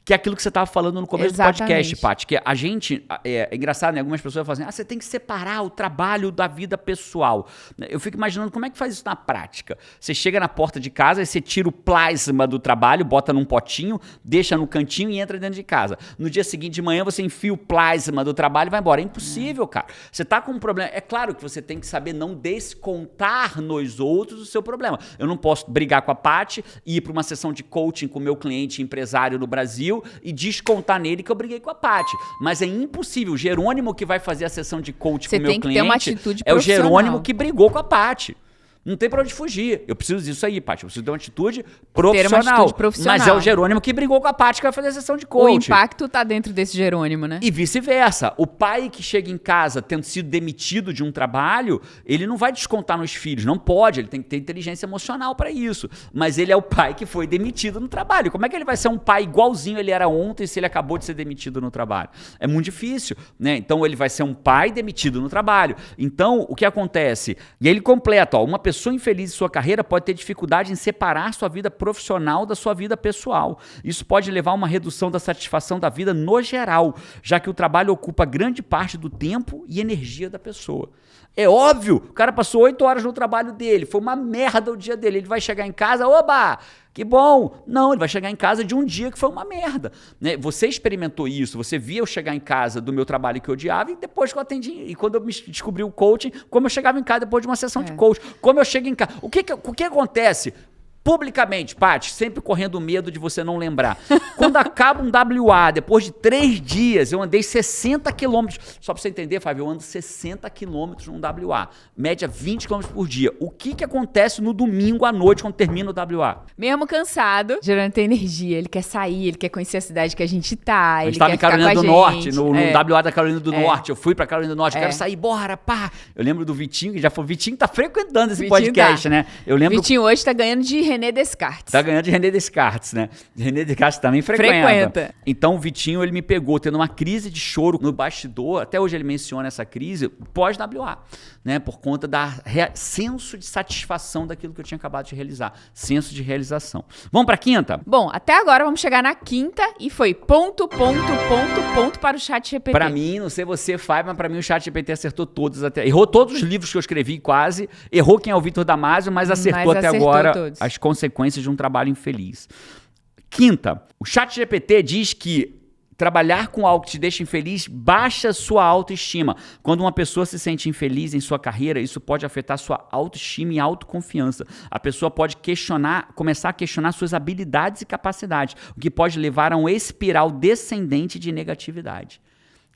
Que é aquilo que você estava falando no começo do podcast, Paty. Que a gente... É engraçado, né? Algumas pessoas falam assim, você tem que separar o trabalho da vida pessoal. Eu fico imaginando como é que faz isso na prática. Você chega na porta de casa e você tira o plasma do trabalho, bota num potinho, deixa no cantinho e entra dentro de casa. No dia seguinte de manhã você enfia o plasma do trabalho e vai embora. É impossível, cara. Você tá com um problema. É claro que você tem que saber não descontar nos outros o seu problema. Eu não posso brigar com a Paty e ir para uma sessão de coaching com o meu cliente empresário no Brasil e descontar nele que eu briguei com a Paty. Mas é impossível. O Jerônimo que vai fazer a sessão de coaching com o meu cliente ter uma atitude é o Jerônimo que brigou com a Paty. Não tem pra onde fugir. Eu preciso disso aí, Paty. Eu preciso ter uma atitude profissional. Mas é o Jerônimo que brigou com a Paty que vai fazer a sessão de coaching. O impacto tá dentro desse Jerônimo, né? E vice-versa. O pai que chega em casa tendo sido demitido de um trabalho, ele não vai descontar nos filhos. Não pode. Ele tem que ter inteligência emocional pra isso. Mas ele é o pai que foi demitido no trabalho. Como é que ele vai ser um pai igualzinho ele era ontem se ele acabou de ser demitido no trabalho? É muito difícil, né? Então ele vai ser um pai demitido no trabalho. Então, o que acontece? E aí ele completa, ó, uma pessoa pessoa infeliz em sua carreira pode ter dificuldade em separar sua vida profissional da sua vida pessoal. Isso pode levar a uma redução da satisfação da vida no geral, já que o trabalho ocupa grande parte do tempo e energia da pessoa. É óbvio, o cara passou 8 horas no trabalho dele, foi uma merda o dia dele, ele vai chegar em casa, oba, que bom. Não, ele vai chegar em casa de um dia que foi uma merda. Né? Você experimentou isso, você via eu chegar em casa do meu trabalho que eu odiava e depois que eu atendi, e quando eu descobri o coaching, como eu chegava em casa depois de uma sessão de coaching, como eu chego em casa. O que acontece? Publicamente, Paty, sempre correndo o medo de você não lembrar. Quando acaba um WA, depois de 3 dias, eu andei 60 quilômetros. Só pra você entender, Fábio, eu ando 60 quilômetros num WA. Média 20 quilômetros por dia. O que acontece no domingo à noite quando termina o WA? Mesmo cansado, gerando tem energia. Ele quer sair, ele quer conhecer a cidade que a gente tá. A gente ele tava quer em Carolina do Norte, no WA da Carolina do É. Norte. Eu fui pra Carolina do Norte, quero sair, bora, pá. Eu lembro do Vitinho, que já foi. Vitinho tá frequentando esse Vitinho podcast, tá. né? Eu lembro. Vitinho hoje tá ganhando de René Descartes. Tá ganhando de René Descartes, né? René Descartes também frequenta. Então o Vitinho, ele me pegou tendo uma crise de choro no bastidor, até hoje ele menciona essa crise, pós-WA, né? Por conta da senso de satisfação daquilo que eu tinha acabado de realizar. Senso de realização. Vamos pra quinta? Bom, até agora vamos chegar na quinta e foi ponto para o chat GPT. Pra mim, não sei você, Fábio, mas pra mim o chat GPT acertou todos até. Errou todos os livros que eu escrevi quase, errou quem é o Vitor Damasio, mas acertou até agora todos. as consequências de um trabalho infeliz. Quinta, o chat GPT diz que trabalhar com algo que te deixa infeliz baixa sua autoestima. Quando uma pessoa se sente infeliz em sua carreira, isso pode afetar sua autoestima e autoconfiança. A pessoa pode começar a questionar suas habilidades e capacidades, o que pode levar a uma espiral descendente de negatividade.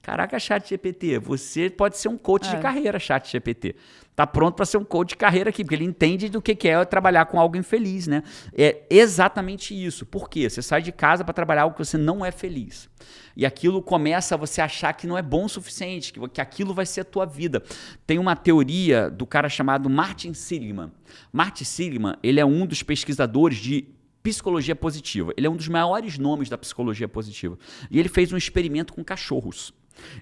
Caraca, ChatGPT, você pode ser um coach de carreira, ChatGPT. Tá pronto para ser um coach de carreira aqui, porque ele entende do que é trabalhar com algo infeliz, né? É exatamente isso. Por quê? Você sai de casa para trabalhar algo que você não é feliz. E aquilo começa a você achar que não é bom o suficiente, que aquilo vai ser a tua vida. Tem uma teoria do cara chamado Martin Seligman. Martin Seligman, ele é um dos pesquisadores de psicologia positiva. Ele é um dos maiores nomes da psicologia positiva. E ele fez um experimento com cachorros.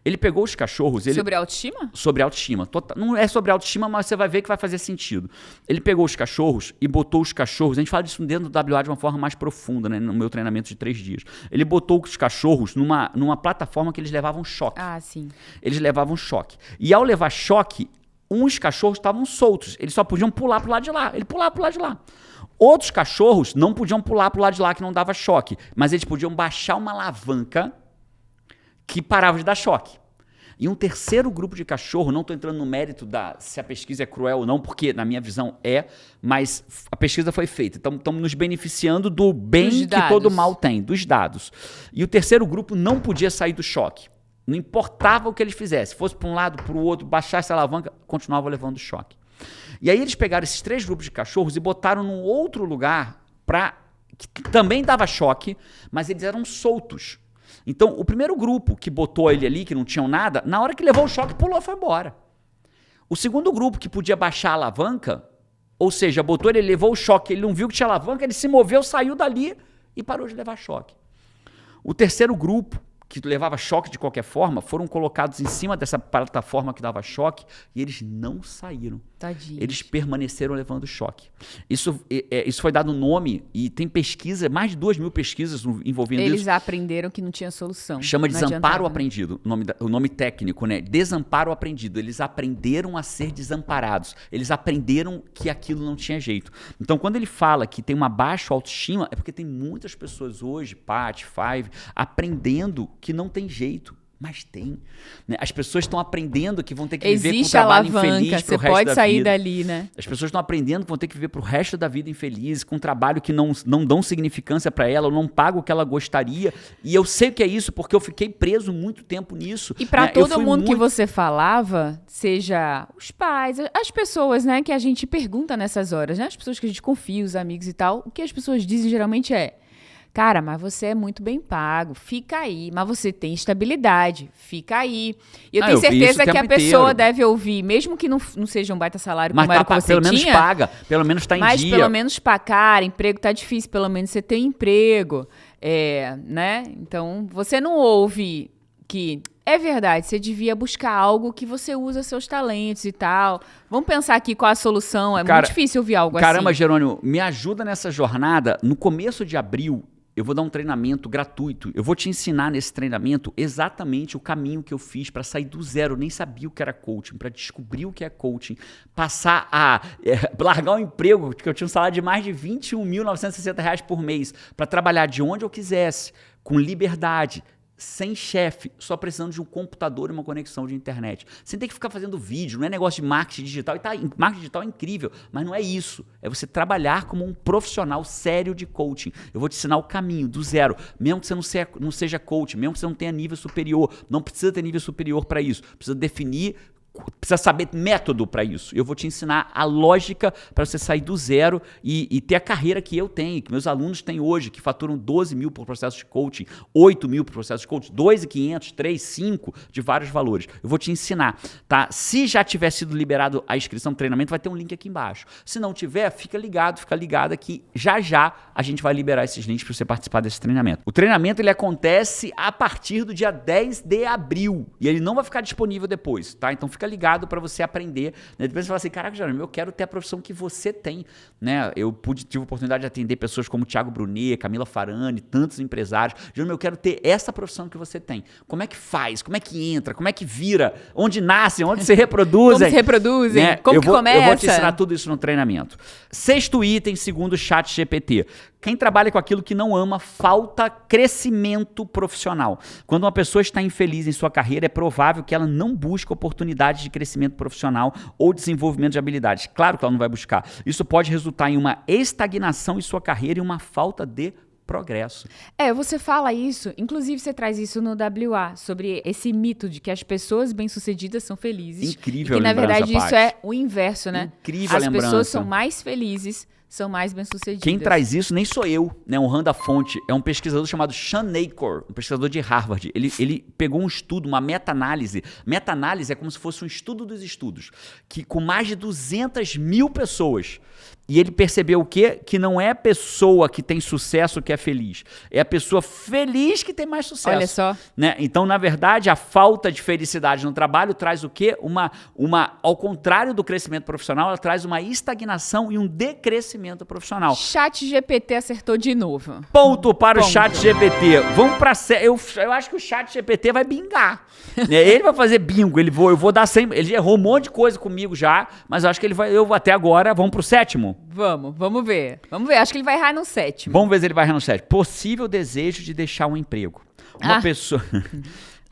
Ele pegou os cachorros... Sobre autoestima? Sobre autoestima. Não é sobre autoestima, mas você vai ver que vai fazer sentido. Ele pegou os cachorros e botou os cachorros... A gente fala disso dentro do WA de uma forma mais profunda, né, no meu treinamento de 3 dias. Ele botou os cachorros numa plataforma que eles levavam choque. Ah, sim. Eles levavam choque. E ao levar choque, uns cachorros estavam soltos. Eles só podiam pular pro lado de lá. Ele pulava pro lado de lá. Outros cachorros não podiam pular pro lado de lá, que não dava choque. Mas eles podiam baixar uma alavanca que parava de dar choque. E um terceiro grupo de cachorro, não estou entrando no mérito se a pesquisa é cruel ou não, porque na minha visão mas a pesquisa foi feita. Então estamos nos beneficiando do bem que todo mal tem, dos dados. E o terceiro grupo não podia sair do choque. Não importava o que eles fizessem, fosse para um lado, para o outro, baixasse a alavanca, continuava levando choque. E aí eles pegaram esses 3 grupos de cachorros e botaram num outro lugar que também dava choque, mas eles eram soltos. Então, o primeiro grupo que botou ele ali, que não tinham nada, na hora que levou o choque, pulou e foi embora. O segundo grupo que podia baixar a alavanca, ou seja, botou ele, levou o choque, ele não viu que tinha alavanca, ele se moveu, saiu dali e parou de levar choque. O terceiro grupo, que levava choque de qualquer forma, foram colocados em cima dessa plataforma que dava choque e eles não saíram. Tadinho. Eles permaneceram levando choque. Isso foi dado nome e tem pesquisa, mais de 2.000 pesquisas envolvendo isso. Eles aprenderam que não tinha solução. Chama de desamparo né? aprendido, o nome técnico, né? Desamparo aprendido. Eles aprenderam a ser desamparados. Eles aprenderam que aquilo não tinha jeito. Então, quando ele fala que tem uma baixa autoestima, é porque tem muitas pessoas hoje, Paty, Five, aprendendo que não tem jeito. Mas tem. Né? As pessoas estão aprendendo que vão ter que viver com um trabalho infeliz pro resto da vida. Você pode sair dali, né? As pessoas estão aprendendo que vão ter que viver pro resto da vida infeliz, com um trabalho que não dão significância para ela, ou não pagam o que ela gostaria. E eu sei o que é isso, porque eu fiquei preso muito tempo nisso. E para todo mundo que você falava, seja os pais, as pessoas, né, que a gente pergunta nessas horas, né? As pessoas que a gente confia, os amigos e tal, o que as pessoas dizem geralmente é: cara, mas você é muito bem pago, fica aí. Mas você tem estabilidade, fica aí. E eu tenho certeza que a pessoa deve ouvir, mesmo que não seja um baita salário como era o que você pelo tinha. Menos paga, pelo menos tá em dia. Mas pelo menos cara, emprego tá difícil, pelo menos você tem emprego. Né? Então, você não ouve que É verdade, você devia buscar algo que você usa seus talentos e tal. Vamos pensar aqui qual a solução. É muito difícil ouvir algo assim. Caramba, Jerônimo, me ajuda nessa jornada. No começo de abril, eu vou dar um treinamento gratuito. Eu vou te ensinar nesse treinamento exatamente o caminho que eu fiz para sair do zero. Eu nem sabia o que era coaching, para descobrir o que é coaching, passar a largar um emprego, que eu tinha um salário de mais de R$21.960 por mês, para trabalhar de onde eu quisesse, com liberdade, sem chefe, só precisando de um computador e uma conexão de internet. Sem ter que ficar fazendo vídeo, não é negócio de marketing digital. Marketing digital é incrível, mas não é isso. É você trabalhar como um profissional sério de coaching. Eu vou te ensinar o caminho do zero. Mesmo que você não seja coach, mesmo que você não tenha nível superior, não precisa ter nível superior para isso. Precisa definir, precisa saber método para isso. Eu vou te ensinar a lógica para você sair do zero e ter a carreira que eu tenho, que meus alunos têm hoje, que faturam 12 mil por processo de coaching, 8 mil por processo de coaching, 2.500, 3, 5, de vários valores. Eu vou te ensinar, tá? Se já tiver sido liberado a inscrição do treinamento, vai ter um link aqui embaixo. Se não tiver, fica ligado que já a gente vai liberar esses links para você participar desse treinamento. O treinamento ele acontece a partir do dia 10 de abril e ele não vai ficar disponível depois, tá? Então fica ligado para você aprender, né? Depois você fala assim, caraca, Jerônimo, eu quero ter a profissão que você tem, né? Eu tive a oportunidade de atender pessoas como Thiago Brunet, Camila Farani, tantos empresários. Jerônimo, eu quero ter essa profissão que você tem. Como é que faz? Como é que entra? Como é que vira? Onde nascem? Onde se reproduzem? Como se reproduzem? Né? Como que começa? Eu vou te ensinar tudo isso no treinamento. 6º item, segundo o ChatGPT. Quem trabalha com aquilo que não ama, falta crescimento profissional. Quando uma pessoa está infeliz em sua carreira, é provável que ela não busque oportunidades de crescimento profissional ou desenvolvimento de habilidades. Claro que ela não vai buscar. Isso pode resultar em uma estagnação em sua carreira e uma falta de progresso. Você fala isso, inclusive você traz isso no WA, sobre esse mito de que as pessoas bem-sucedidas são felizes. Incrível, e que, na verdade, isso é o inverso, né? Incrível as lembrança. As pessoas são mais felizes, são mais bem-sucedidas. Quem traz isso nem sou eu, né? Honrando a fonte. É um pesquisador chamado Sean Nacor, um pesquisador de Harvard. Ele pegou um estudo, uma meta-análise. Meta-análise é como se fosse um estudo dos estudos, que com mais de 200 mil pessoas. E ele percebeu o quê? Que não é a pessoa que tem sucesso que é feliz. É a pessoa feliz que tem mais sucesso. Olha só. Né? Então, na verdade, a falta de felicidade no trabalho traz o quê? Ao contrário do crescimento profissional, ela traz uma estagnação e um decrescimento profissional. ChatGPT acertou de novo. Ponto para o ChatGPT. Vamos para eu acho que o ChatGPT vai bingar. Ele vai fazer bingo. Eu vou dar 100. Ele errou um monte de coisa comigo já, mas eu acho que ele vai. Até agora, vamos pro 7º? Vamos ver. Acho que ele vai errar no 7º. Vamos ver se ele vai errar no 7º. Possível desejo de deixar um emprego. Uma pessoa...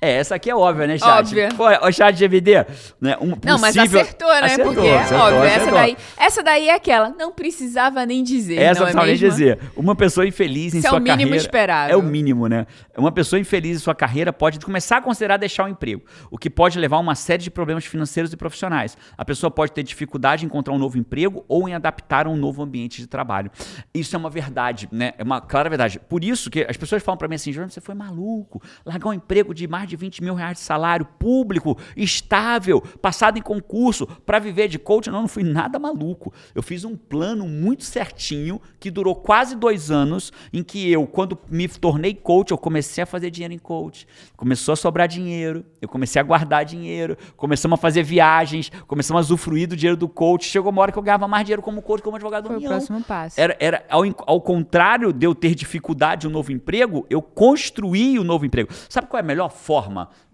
essa aqui é óbvia, né, Chat? Óbvia. Pô, o Chat-GPT, né? Não, mas acertou, né? Porque, óbvio, essa daí é aquela, não precisava nem dizer, essa não precisava nem dizer. Uma pessoa infeliz em sua carreira... é o mínimo esperado. É o mínimo, né? Uma pessoa infeliz em sua carreira pode começar a considerar deixar o emprego, o que pode levar a uma série de problemas financeiros e profissionais. A pessoa pode ter dificuldade em encontrar um novo emprego ou em adaptar a um novo ambiente de trabalho. Isso é uma verdade, né? É uma clara verdade. Por isso que as pessoas falam pra mim assim, Jerônimo, você foi maluco, largar um emprego de mais de 20 mil reais de salário, público, estável, passado em concurso, para viver de coaching. Não fui nada maluco. Eu fiz um plano muito certinho, que durou quase 2 anos, em que eu, quando me tornei coach, eu comecei a fazer dinheiro em coach. Começou a sobrar dinheiro, eu comecei a guardar dinheiro, começamos a fazer viagens, começamos a usufruir do dinheiro do coach. Chegou uma hora que eu ganhava mais dinheiro como coach, como advogado da União. Foi o próximo passo. Era ao contrário de eu ter dificuldade no novo emprego, eu construí o novo emprego. Sabe qual é a melhor forma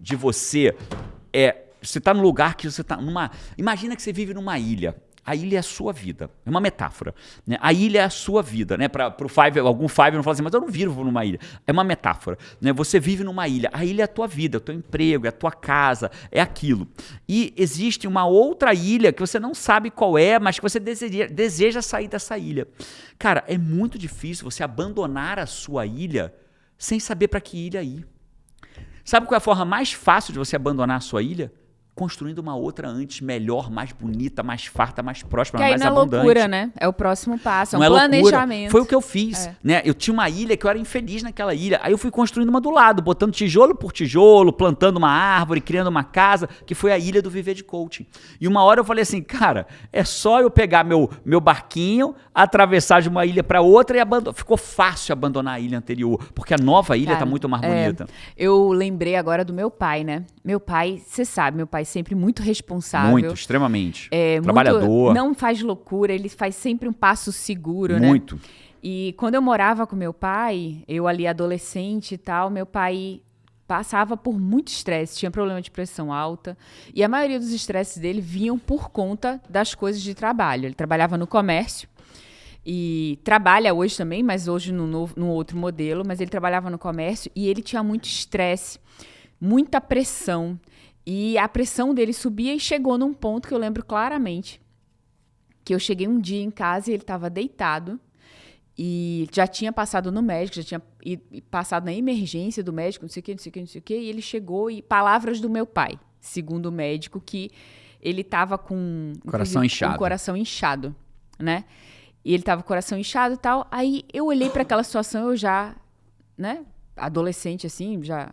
de você... Você está num lugar que você está numa... Imagina que você vive numa ilha. A ilha é a sua vida. É uma metáfora. Né? A ilha é a sua vida. Né? Algum Fiverr não fala assim, mas eu não vivo numa ilha. É uma metáfora. Né? Você vive numa ilha. A ilha é a tua vida, é o teu emprego, é a tua casa, é aquilo. E existe uma outra ilha que você não sabe qual é, mas que você deseja sair dessa ilha. Cara, é muito difícil você abandonar a sua ilha sem saber para que ilha ir. Sabe qual é a forma mais fácil de você abandonar a sua ilha? construindo uma outra antes, melhor, mais bonita, mais farta, mais próspera, que mais aí abundante. Não é loucura, né? É o próximo passo, é um planejamento. Loucura. Foi o que eu fiz, né? Eu tinha uma ilha que eu era infeliz naquela ilha. Aí eu fui construindo uma do lado, botando tijolo por tijolo, plantando uma árvore, criando uma casa, que foi a ilha do Viver de Coaching. E uma hora eu falei assim, cara, é só eu pegar meu barquinho, atravessar de uma ilha para outra e abandonar. Ficou fácil abandonar a ilha anterior, porque a nova ilha tá muito mais bonita. Eu lembrei agora do meu pai, né? Meu pai, você sabe, meu pai sempre muito responsável. Muito, extremamente. Trabalhador. Não faz loucura, ele faz sempre um passo seguro, muito. Né? E quando eu morava com meu pai, eu ali adolescente e tal, meu pai passava por muito estresse, tinha problema de pressão alta. E a maioria dos estresses dele vinham por conta das coisas de trabalho. Ele trabalhava no comércio. E trabalha hoje também, mas hoje no outro modelo. Mas ele trabalhava no comércio e ele tinha muito estresse, muita pressão. E a pressão dele subia e chegou num ponto que eu lembro claramente. Que eu cheguei um dia em casa e ele estava deitado. E já tinha passado no médico, já tinha passado na emergência do médico, não sei o que, não sei o que, não sei o que. E ele chegou e palavras do meu pai, segundo o médico, que ele estava com... Coração inchado. Com o coração inchado, né? E ele tava com o coração inchado e tal. Aí eu olhei para aquela situação, eu já, né, adolescente assim, já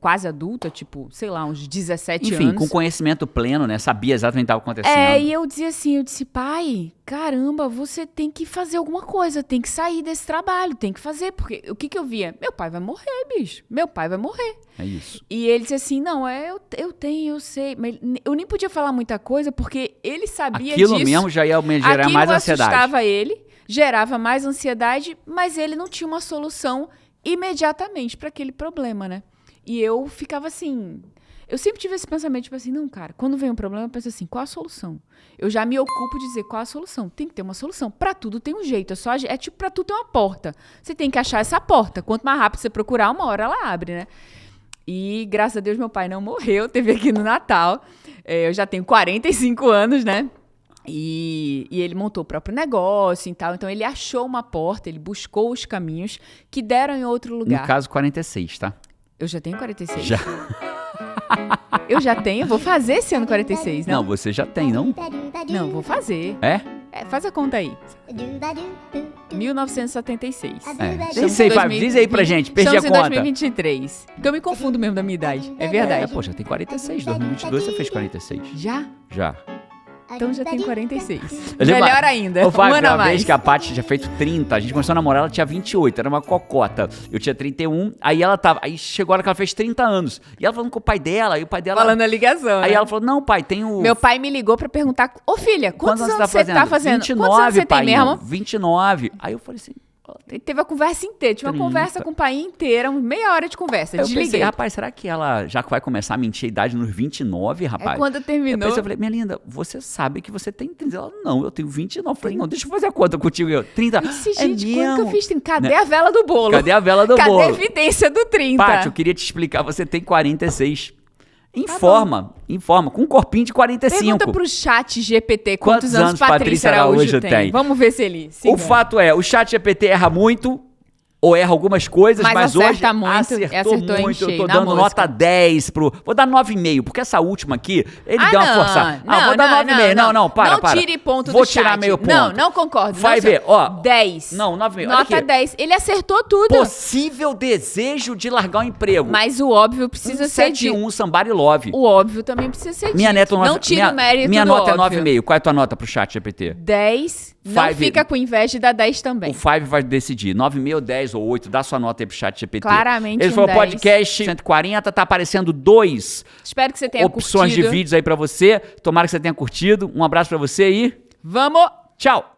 quase adulta, tipo, sei lá, uns 17 anos. Enfim, com conhecimento pleno, né? Sabia exatamente o que estava acontecendo. E eu dizia assim, eu disse, pai, caramba, você tem que fazer alguma coisa, tem que sair desse trabalho, tem que fazer. Porque o que eu via? Meu pai vai morrer, bicho. Meu pai vai morrer. É isso. E ele disse assim, não, eu sei. Mas eu nem podia falar muita coisa, porque ele sabia disso. Aquilo mesmo já ia gerar mais ansiedade. Aquilo assustava ele, gerava mais ansiedade, mas ele não tinha uma solução imediatamente para aquele problema, né? E eu ficava assim... Eu sempre tive esse pensamento, tipo assim, não, cara, quando vem um problema, eu penso assim, qual a solução? Eu já me ocupo de dizer qual a solução. Tem que ter uma solução. Pra tudo tem um jeito. É tipo, pra tudo tem uma porta. Você tem que achar essa porta. Quanto mais rápido você procurar, uma hora ela abre, né? E, graças a Deus, meu pai não morreu. Teve aqui no Natal. Eu já tenho 45 anos, né? E ele montou o próprio negócio e tal. Então, ele achou uma porta, ele buscou os caminhos que deram em outro lugar. No caso, 46, tá? Eu já tenho 46. Já. Eu já tenho? Vou fazer esse ano 46, não? Não, você já tem, não? Não, vou fazer. Faz a conta aí. 1976. Nem sei, Fábio, diz aí pra gente, perdi a conta. Estamos em 2023. Porque eu me confundo mesmo da minha idade, é verdade. Pô, já tem 46, 2022 você fez 46. Já? Já. Então já tem 46. Melhor ainda. Uma vez que a Paty tinha feito 30, a gente começou a namorar, ela tinha 28, era uma cocota. Eu tinha 31, aí chegou a hora que ela fez 30 anos. E ela falando com o pai dela, e o pai dela... Falando a ligação, Aí né? ela falou, não, pai, tem o... Meu pai me ligou pra perguntar, ô filha, quantos anos você tá fazendo? 29, quantos anos você pai, tem mesmo? 29. Aí eu falei assim... Teve a conversa inteira, tinha uma conversa com o pai inteira, meia hora de conversa, eu desliguei. Pensei, rapaz, será que ela já vai começar a mentir a idade nos 29, rapaz? Quando terminou. Eu falei, minha linda, você sabe que você tem 30? Ela, não, eu tenho 29. Eu falei, não, deixa eu fazer a conta contigo. Eu, 30. Eu disse, gente, quando que eu fiz 30? Cadê Né? a vela do bolo? Cadê a vela do bolo? Cadê a evidência do 30? Paty, eu queria te explicar, você tem 46. Informa, com um corpinho de 45. Pergunta pro chat GPT quantos anos Patrícia Araújo tem. Vamos ver se ele... O fato é, o chat GPT erra muito, ou erra algumas coisas, mas hoje acertou muito. Eu tô dando nota 10 pro... Vou dar 9,5, porque essa última aqui, ele deu uma forçada. Vou dar 9,5. Não, para. Não tire ponto vou do chat. Vou tirar meio ponto. Não concordo. Vai ver, ó. 10. Não, 9,5. Nota 10. Ele acertou tudo. Possível desejo de largar o emprego. Mas o óbvio precisa ser dito. 171, Somebody Love. O óbvio também precisa ser dito. Minha neta não tira o mérito minha do nota óbvio. É 9,5. Qual é a tua nota pro chat GPT? 10. Não fica com inveja de dar 10 também. O Five vai decidir. 9,5, 10 ou 8. Dá sua nota aí pro chat GPT. Claramente Ele falou, podcast 140, tá aparecendo 2 Espero que você tenha opções curtido. de vídeos aí pra você. Tomara que você tenha curtido. Um abraço pra você e... Vamos! Tchau!